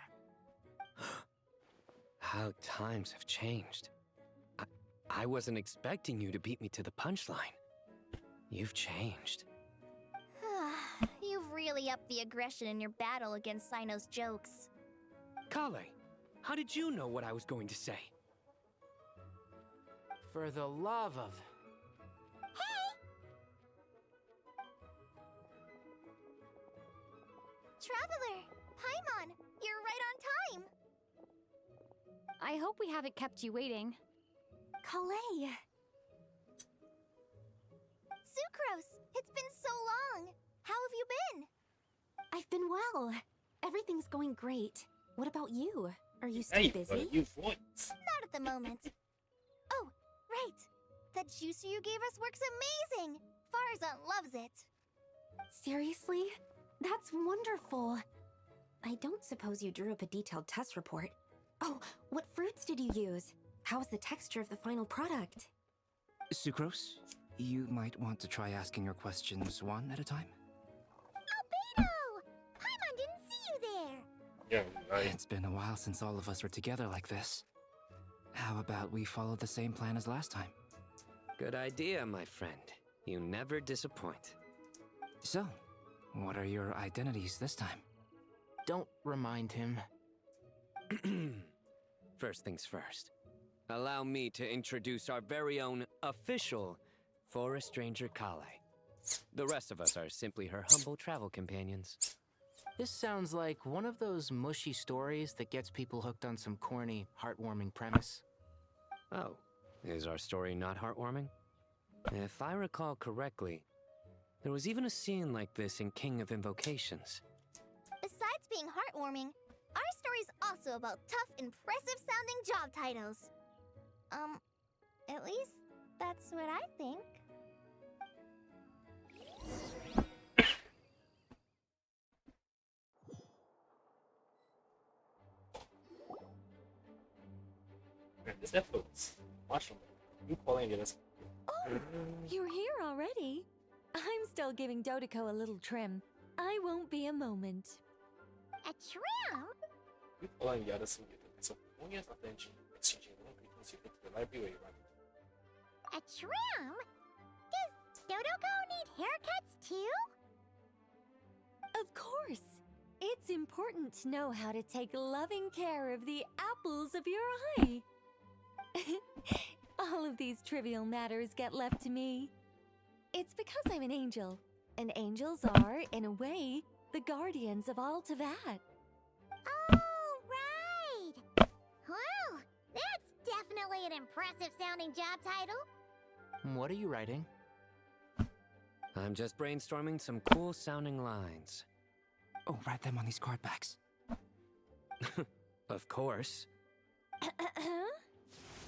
How times have changed. I wasn't expecting you to beat me to the punchline. You've changed. You've really upped the aggression in your battle against Sino's jokes. Kale, how did you know what I was going to say? For the love of... Traveler! Paimon! You're right on time! I hope we haven't kept you waiting. Kale! Sucrose! It's been so long! How have you been? I've been well. Everything's going great. What about you? Are you still busy? Not at the moment. Oh, right! That juicer you gave us works amazing! Farzan loves it. Seriously? That's wonderful. I don't suppose you drew up a detailed test report. Oh, what fruits did you use? How was the texture of the final product? Sucrose, you might want to try asking your questions one at a time. Albedo! Paimon didn't see you there! Yeah, right. It's been a while since all of us were together like this. How about we follow the same plan as last time? Good idea, my friend. You never disappoint. So, what are your identities this time? Don't remind him. First things first. Allow me to introduce our very own official Forest Ranger Kale. The rest of us are simply her humble travel companions. This sounds like one of those mushy stories that gets people hooked on some corny, heartwarming premise. Oh, is our story not heartwarming? If I recall correctly, there was even a scene like this in King of Invocations. Besides being heartwarming, our story's also about tough, impressive-sounding job titles. At least that's what I think. This episode's much longer. You calling it as Oh, you're here already? I'm still giving Dodiko a little trim. I won't be a moment. A trim? you calling the other thing. So when you have attention, exchanging greetings, you get to the library where you run. A trim? Does Dodoko need haircuts too? Of course. It's important to know how to take loving care of the apples of your eye. All of these trivial matters get left to me. It's because I'm an angel, and angels are, in a way, the guardians of all Teyvat. Oh, right! Well, that's definitely an impressive-sounding job title. What are you writing? I'm just brainstorming some cool-sounding lines. Oh, write them on these card backs. Of course.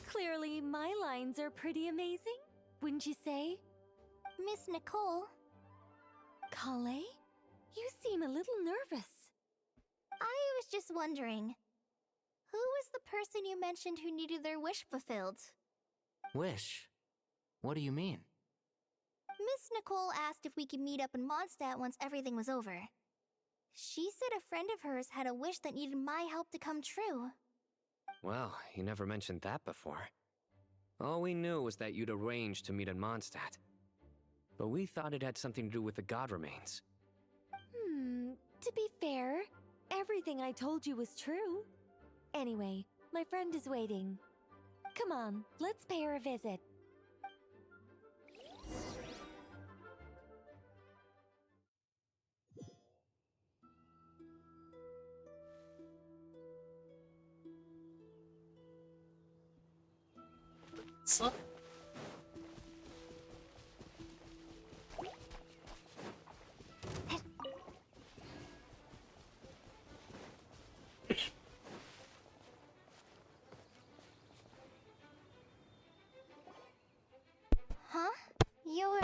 Clearly, my lines are pretty amazing, wouldn't you say? Miss Nicole. Kale? You seem a little nervous. I was just wondering, who was the person you mentioned who needed their wish fulfilled? Wish? What do you mean? Miss Nicole asked if we could meet up in Mondstadt once everything was over. She said a friend of hers had a wish that needed my help to come true. Well, you never mentioned that before. All we knew was that you'd arranged to meet in Mondstadt. But we thought it had something to do with the god remains. To be fair, everything I told you was true. Anyway, my friend is waiting. Come on, let's pay her a visit. So? Huh? You're...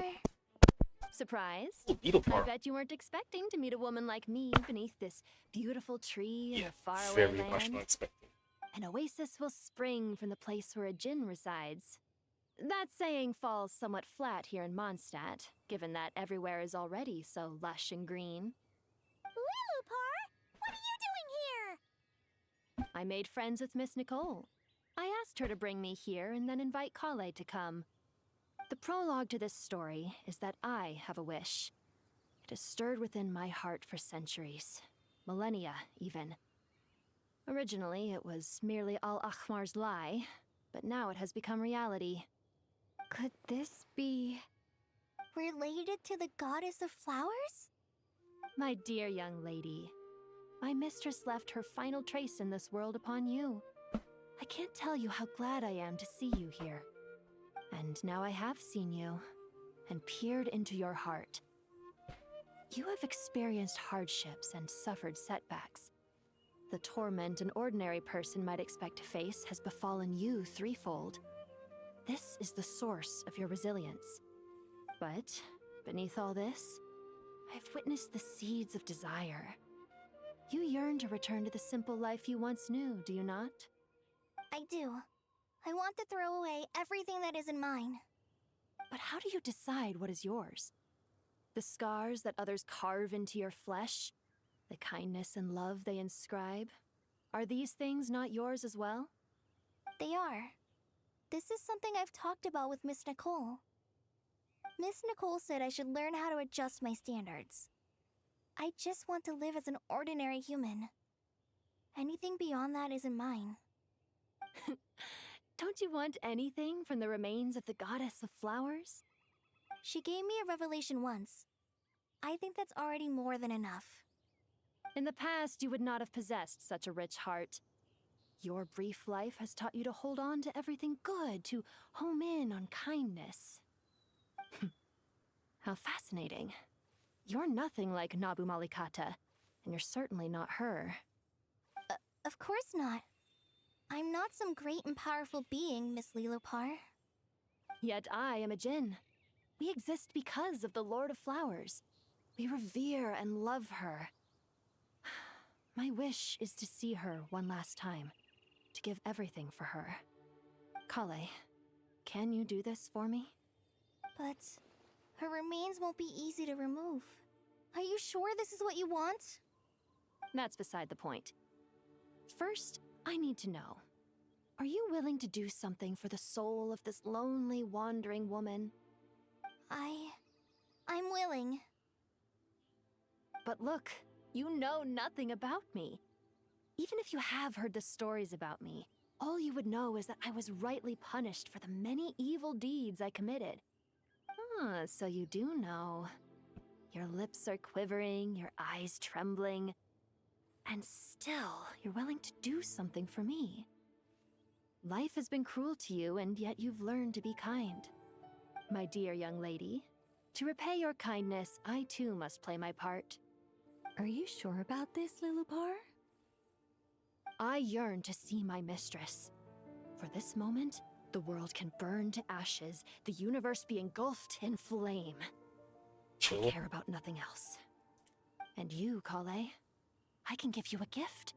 Surprised? Oh, beetle I part. bet you weren't expecting to meet a woman like me beneath this beautiful tree in a faraway Very land. much not expecting. An oasis will spring from the place where a djinn resides. That saying falls somewhat flat here in Mondstadt, given that everywhere is already so lush and green. Lilupar! What are you doing here? I made friends with Miss Nicole. I asked her to bring me here and then invite Kale to come. The prologue to this story is that I have a wish. It has stirred within my heart for centuries. Millennia, even. Originally, it was merely Al-Akhmar's lie, but now it has become reality. Could this be... related to the goddess of flowers? My dear young lady, my mistress left her final trace in this world upon you. I can't tell you how glad I am to see you here. And now I have seen you, and peered into your heart. You have experienced hardships and suffered setbacks. The torment an ordinary person might expect to face has befallen you threefold. This is the source of your resilience. But, beneath all this, I've witnessed the seeds of desire. You yearn to return to the simple life you once knew, do you not? I do. I want to throw away everything that isn't mine. But how do you decide what is yours? The scars that others carve into your flesh? The kindness and love they inscribe? Are these things not yours as well? They are. This is something I've talked about with Miss Nicole. Miss Nicole said I should learn how to adjust my standards. I just want to live as an ordinary human. Anything beyond that isn't mine. Don't you want anything from the remains of the goddess of flowers? She gave me a revelation once. I think that's already more than enough. In the past, you would not have possessed such a rich heart. Your brief life has taught you to hold on to everything good, to home in on kindness. How fascinating. You're nothing like Nabu Malikata, and you're certainly not her. Of course not. I'm not some great and powerful being, Miss Lilopar. Yet I am a Jinn. We exist because of the Lord of Flowers. We revere and love her. My wish is to see her one last time, to give everything for her. Kale, can you do this for me? But her remains won't be easy to remove. Are you sure this is what you want? That's beside the point. First, I need to know. Are you willing to do something for the soul of this lonely, wandering woman? I'm willing. But look, you know nothing about me. Even if you have heard the stories about me, all you would know is that I was rightly punished for the many evil deeds I committed. Ah, so you do know. Your lips are quivering, your eyes trembling, and still you're willing to do something for me. Life has been cruel to you, and yet you've learned to be kind. My dear young lady, to repay your kindness, I too must play my part. Are you sure about this, Lilopar? I yearn to see my mistress. For this moment, the world can burn to ashes, the universe be engulfed in flame. I care about nothing else. And you, Kale, I can give you a gift.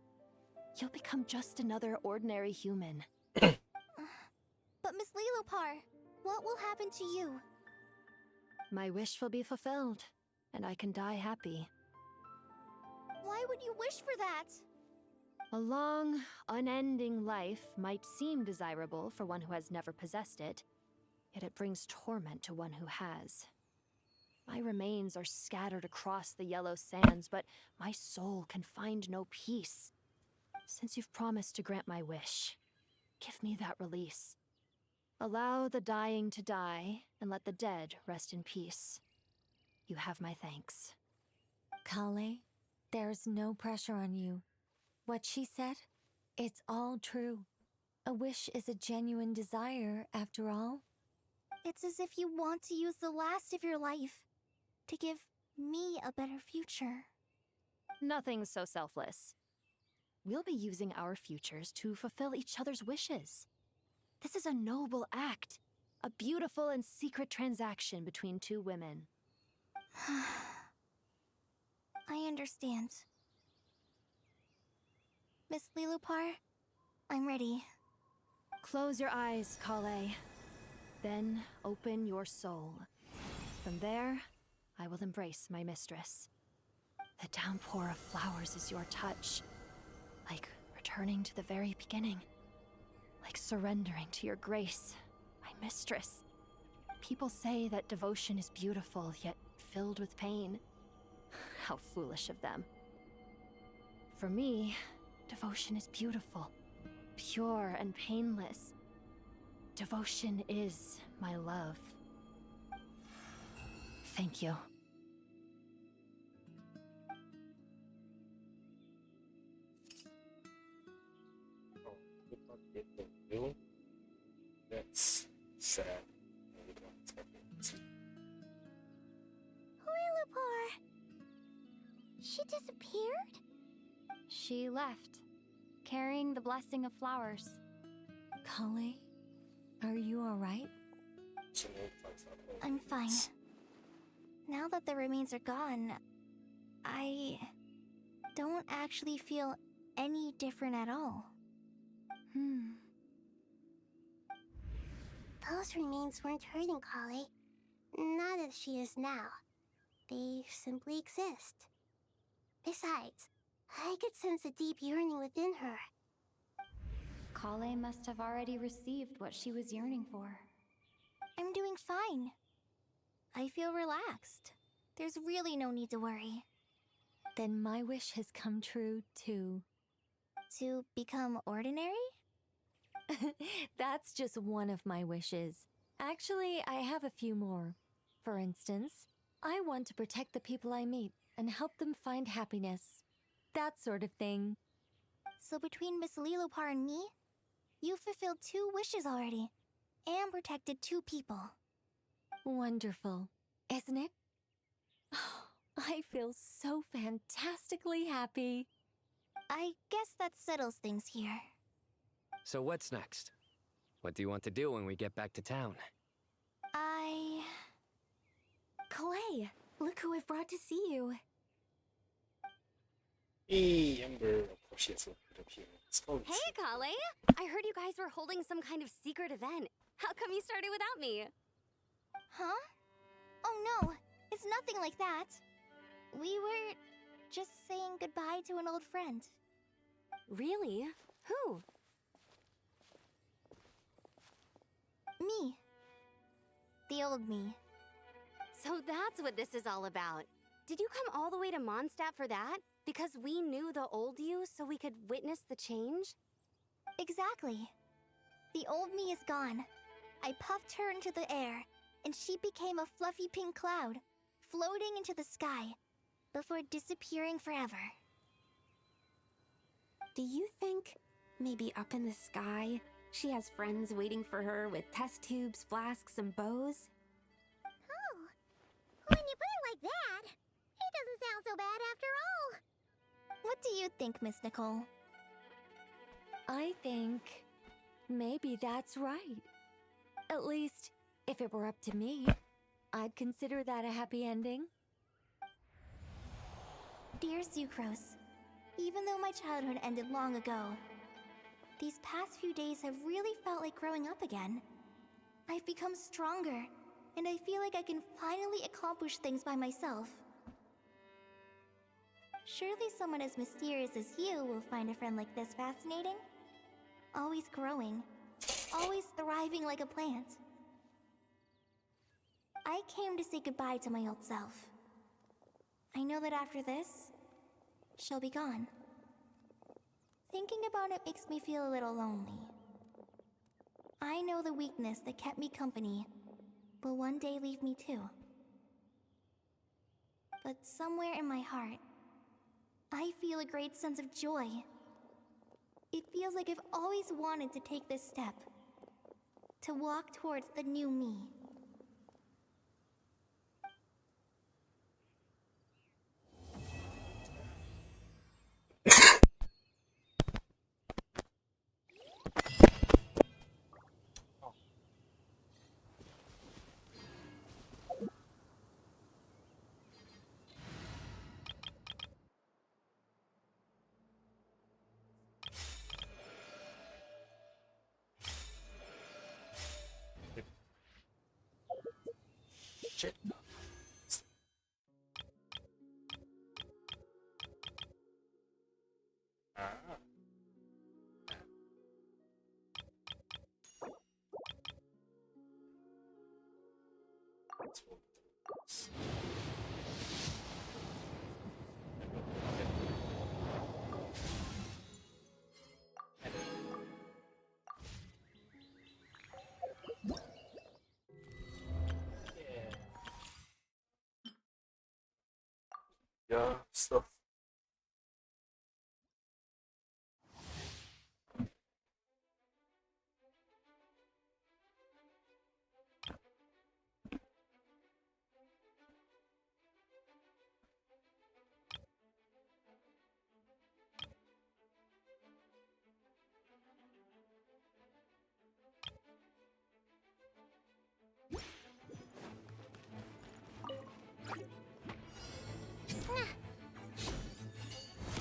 You'll become just another ordinary human. But Miss Lilopar, what will happen to you? My wish will be fulfilled, and I can die happy. Why would you wish for that? A long, unending life might seem desirable for one who has never possessed it, yet it brings torment to one who has. My remains are scattered across the yellow sands, but my soul can find no peace. Since you've promised to grant my wish, give me that release. Allow the dying to die, and let the dead rest in peace. You have my thanks. Kale, there's no pressure on you. What she said, it's all true. A wish is a genuine desire, after all. It's as if you want to use the last of your life to give me a better future. Nothing so selfless. We'll be using our futures to fulfill each other's wishes. This is a noble act, a beautiful and secret transaction between two women. I understand. Miss Lilopar, I'm ready. Close your eyes, Kale. Then open your soul. From there, I will embrace my mistress. The downpour of flowers is your touch, like returning to the very beginning, like surrendering to your grace, my mistress. People say that devotion is beautiful, yet filled with pain. How foolish of them. For me, devotion is beautiful, pure and painless. Devotion is my love. Thank you. That's sad. I don't expect it to sleep. Lilopar! She disappeared? She left, carrying the blessing of flowers. Kale, are you alright? I'm fine. Now that the remains are gone, I don't actually feel any different at all. Those remains weren't hurting Kale. Not as she is now. They simply exist. Besides, I could sense a deep yearning within her. Kale must have already received what she was yearning for. I'm doing fine. I feel relaxed. There's really no need to worry. Then my wish has come true, too. To become ordinary? That's just one of my wishes. Actually, I have a few more. For instance, I want to protect the people I meet and help them find happiness. That sort of thing. So between Miss Lilopar and me, you've fulfilled 2 wishes already, and protected 2 people. Wonderful, isn't it? I feel so fantastically happy. I guess that settles things here. So what's next? What do you want to do when we get back to town? Clay, look who I've brought to see you. Hey, Ember. Of course, she has a good appearance. Oh, it's Hey, Kale! I heard you guys were holding some kind of secret event. How come you started without me? Huh? Oh no, it's nothing like that. We were just saying goodbye to an old friend. Really? Who? Me. The old me. So that's what this is all about. Did you come all the way to Mondstadt for that? Because we knew the old you so we could witness the change? Exactly. The old me is gone. I puffed her into the air, and she became a fluffy pink cloud, floating into the sky, before disappearing forever. Do you think, maybe up in the sky, she has friends waiting for her with test tubes, flasks, and bows? Oh, when you put it like that, it doesn't sound so bad after all. What do you think, Miss Nicole? I think maybe that's right. At least, if it were up to me, I'd consider that a happy ending. Dear Sucrose, even though my childhood ended long ago, these past few days have really felt like growing up again. I've become stronger, and I feel like I can finally accomplish things by myself. Surely someone as mysterious as you will find a friend like this fascinating? Always growing, always thriving like a plant. I came to say goodbye to my old self. I know that after this, she'll be gone. Thinking about it makes me feel a little lonely. I know the weakness that kept me company will one day leave me too. But somewhere in my heart, I feel a great sense of joy. It feels like I've always wanted to take this step, to walk towards the new me. Shit. Ah. Yeah, stuff.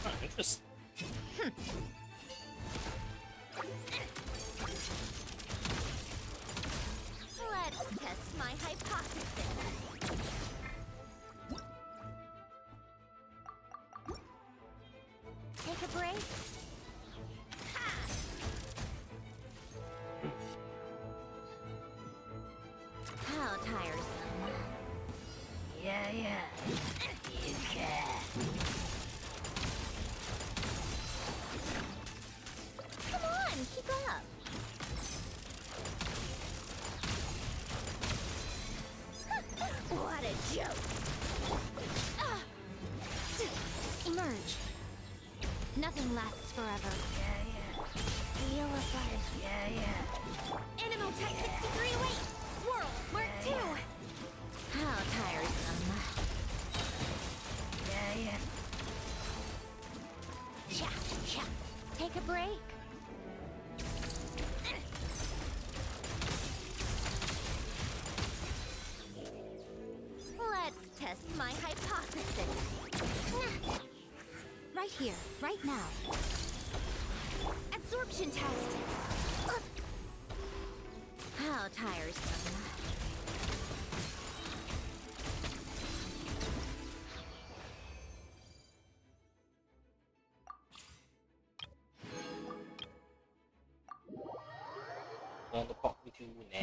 Ah, interesting. Let's test my hypothesis. Take a break. How tiresome. Yeah. You can. Come on, keep up. emerge. Nothing lasts forever. Feel a buzz. Animal Type 63, wait! Swirl, Mark 2! How tiresome. Sha, sha. Take a break. Let's test my hypothesis. Right here, right now. Absorption test. How tiresome. On the pop me too now.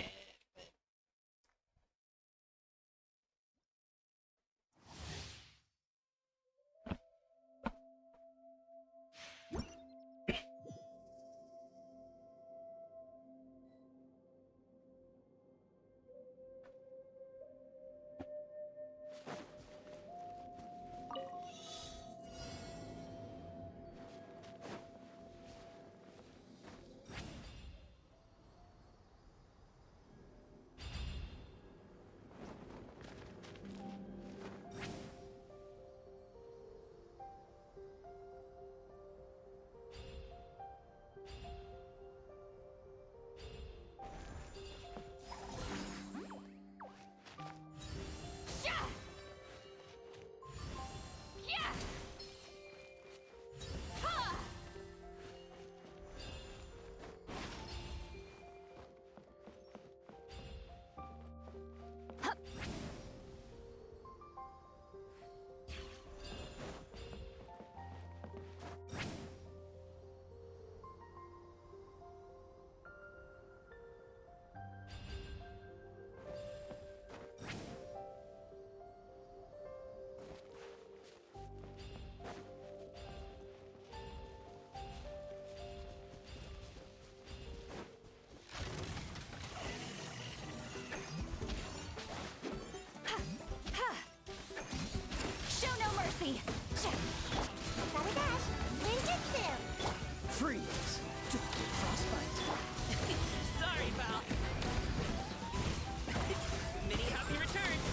Show no mercy. Gotta dash. Ninjutsu. Freeze! Frostbite. Sorry, pal. Many happy returns.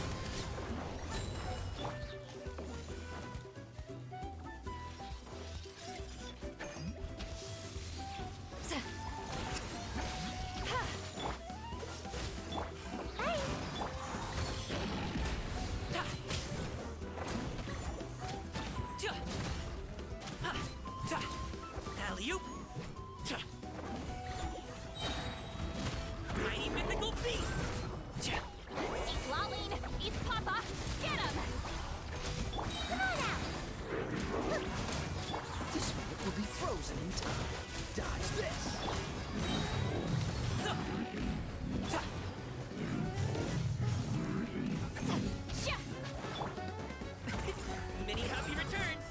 Alley-oop. Mighty mythical beast. Eat Lolling. Eat Papa. Get him. Come on out. This minute will be frozen in time. Dodge this! Many happy returns.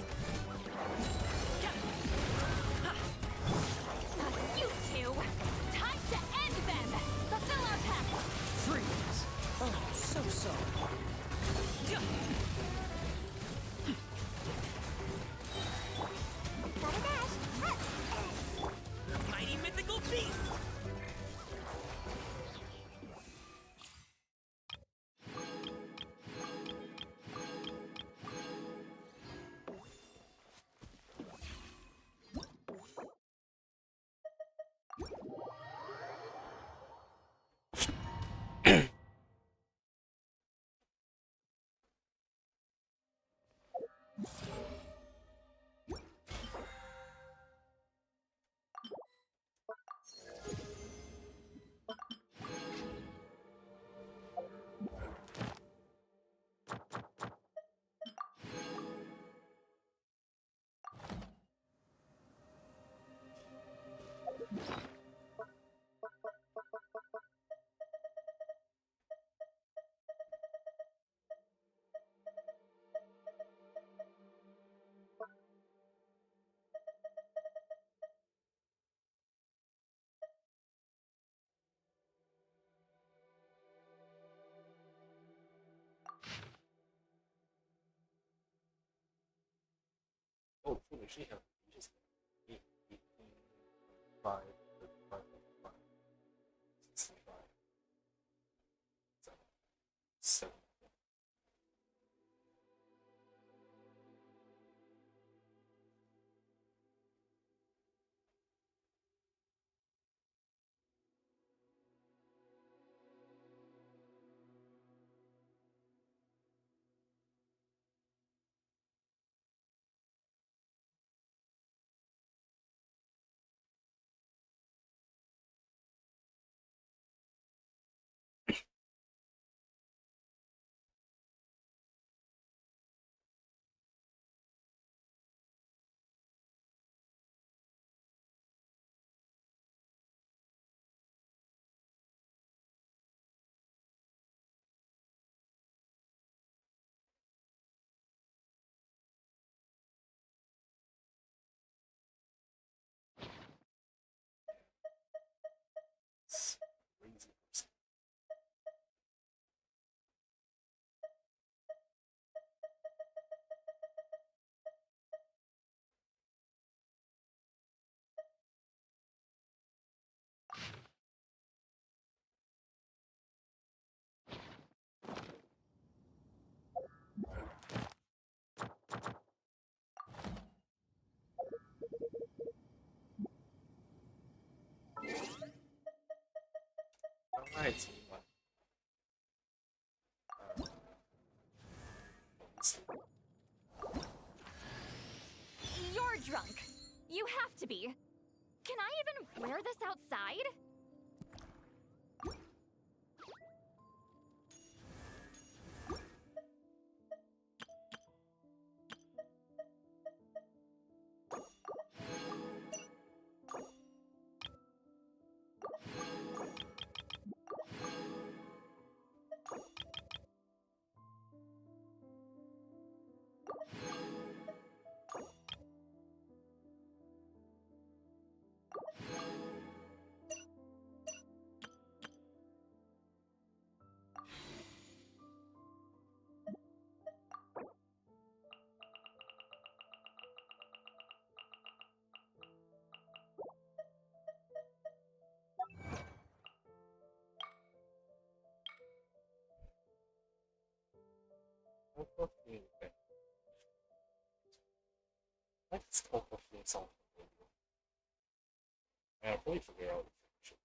You two. Time to end them. Fulfill our pact. Freeze! Oh, so sorry. Gotta dash. Mighty mythical beast. usually have just 8, 18, 5, 35, 45, 65, 7. Crazy person. Alright, so what? You're drunk. You have to be. Can I even wear this outside? Let's go for something. I'll probably figure out if it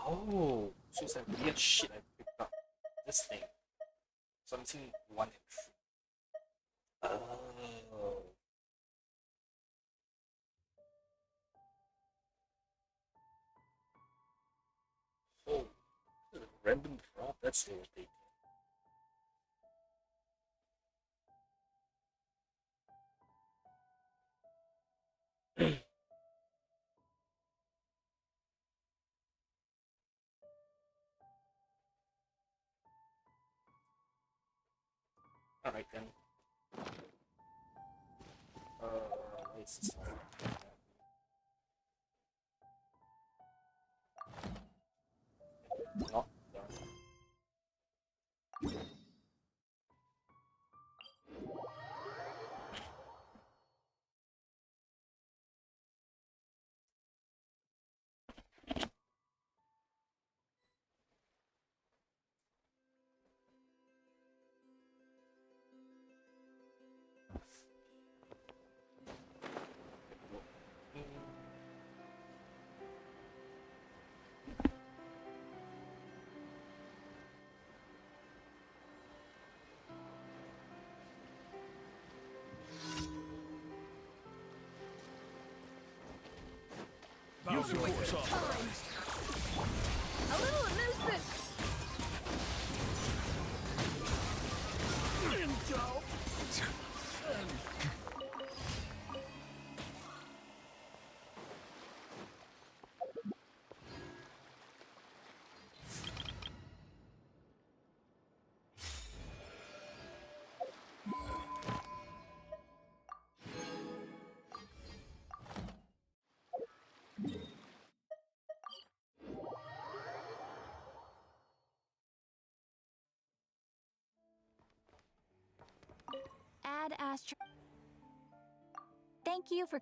Oh, so it's that weird shit I picked up. This thing. Something 1 and 3. Oh. Oh, random drop. That's irritating. Alright then. What's this? Not done. Use your force off. A little amusement! Add Astro. Thank you for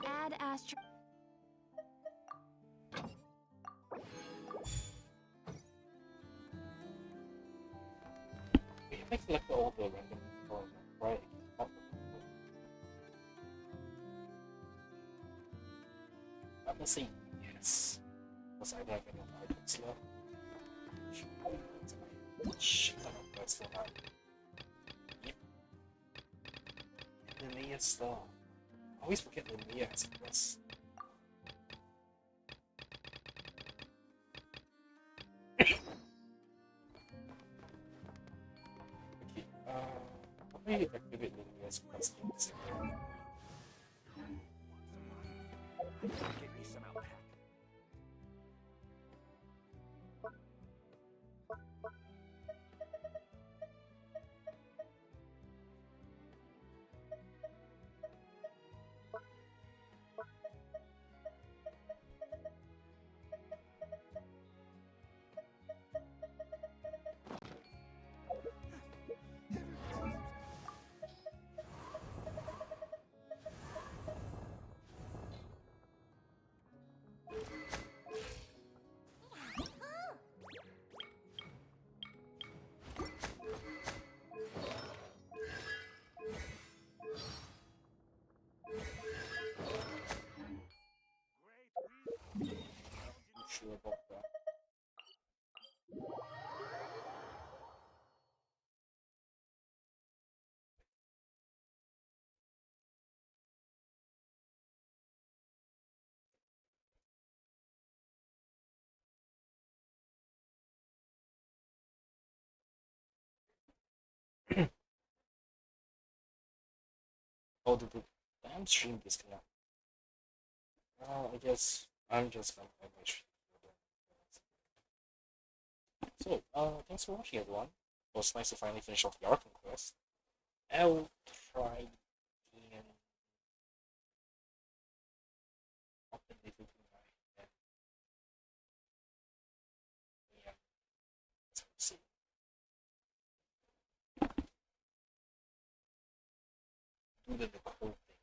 Add Astro. You can select all the random colors, right? I'm gonna say yes. Because I don't have any items left. Shit, I don't know what's the line. Yep. Linnea Star. I always forget Linnea has a quest. Okay, how do you activate Linnea's quest in this area? Get me some alpaca. Sure about that. Oh, the damn stream disconnect. Well, I guess I'm just gonna end my stream. So, thanks for watching, everyone. It was nice to finally finish off the Arkham quest. I'll try and up a little tonight. And yeah, let's see. Do the Nicole thing.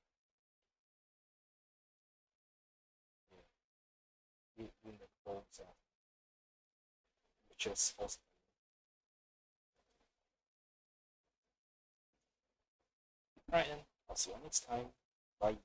Yeah, do Nicole stuff, which is supposed to be. Alright then, I'll see you next time. Bye.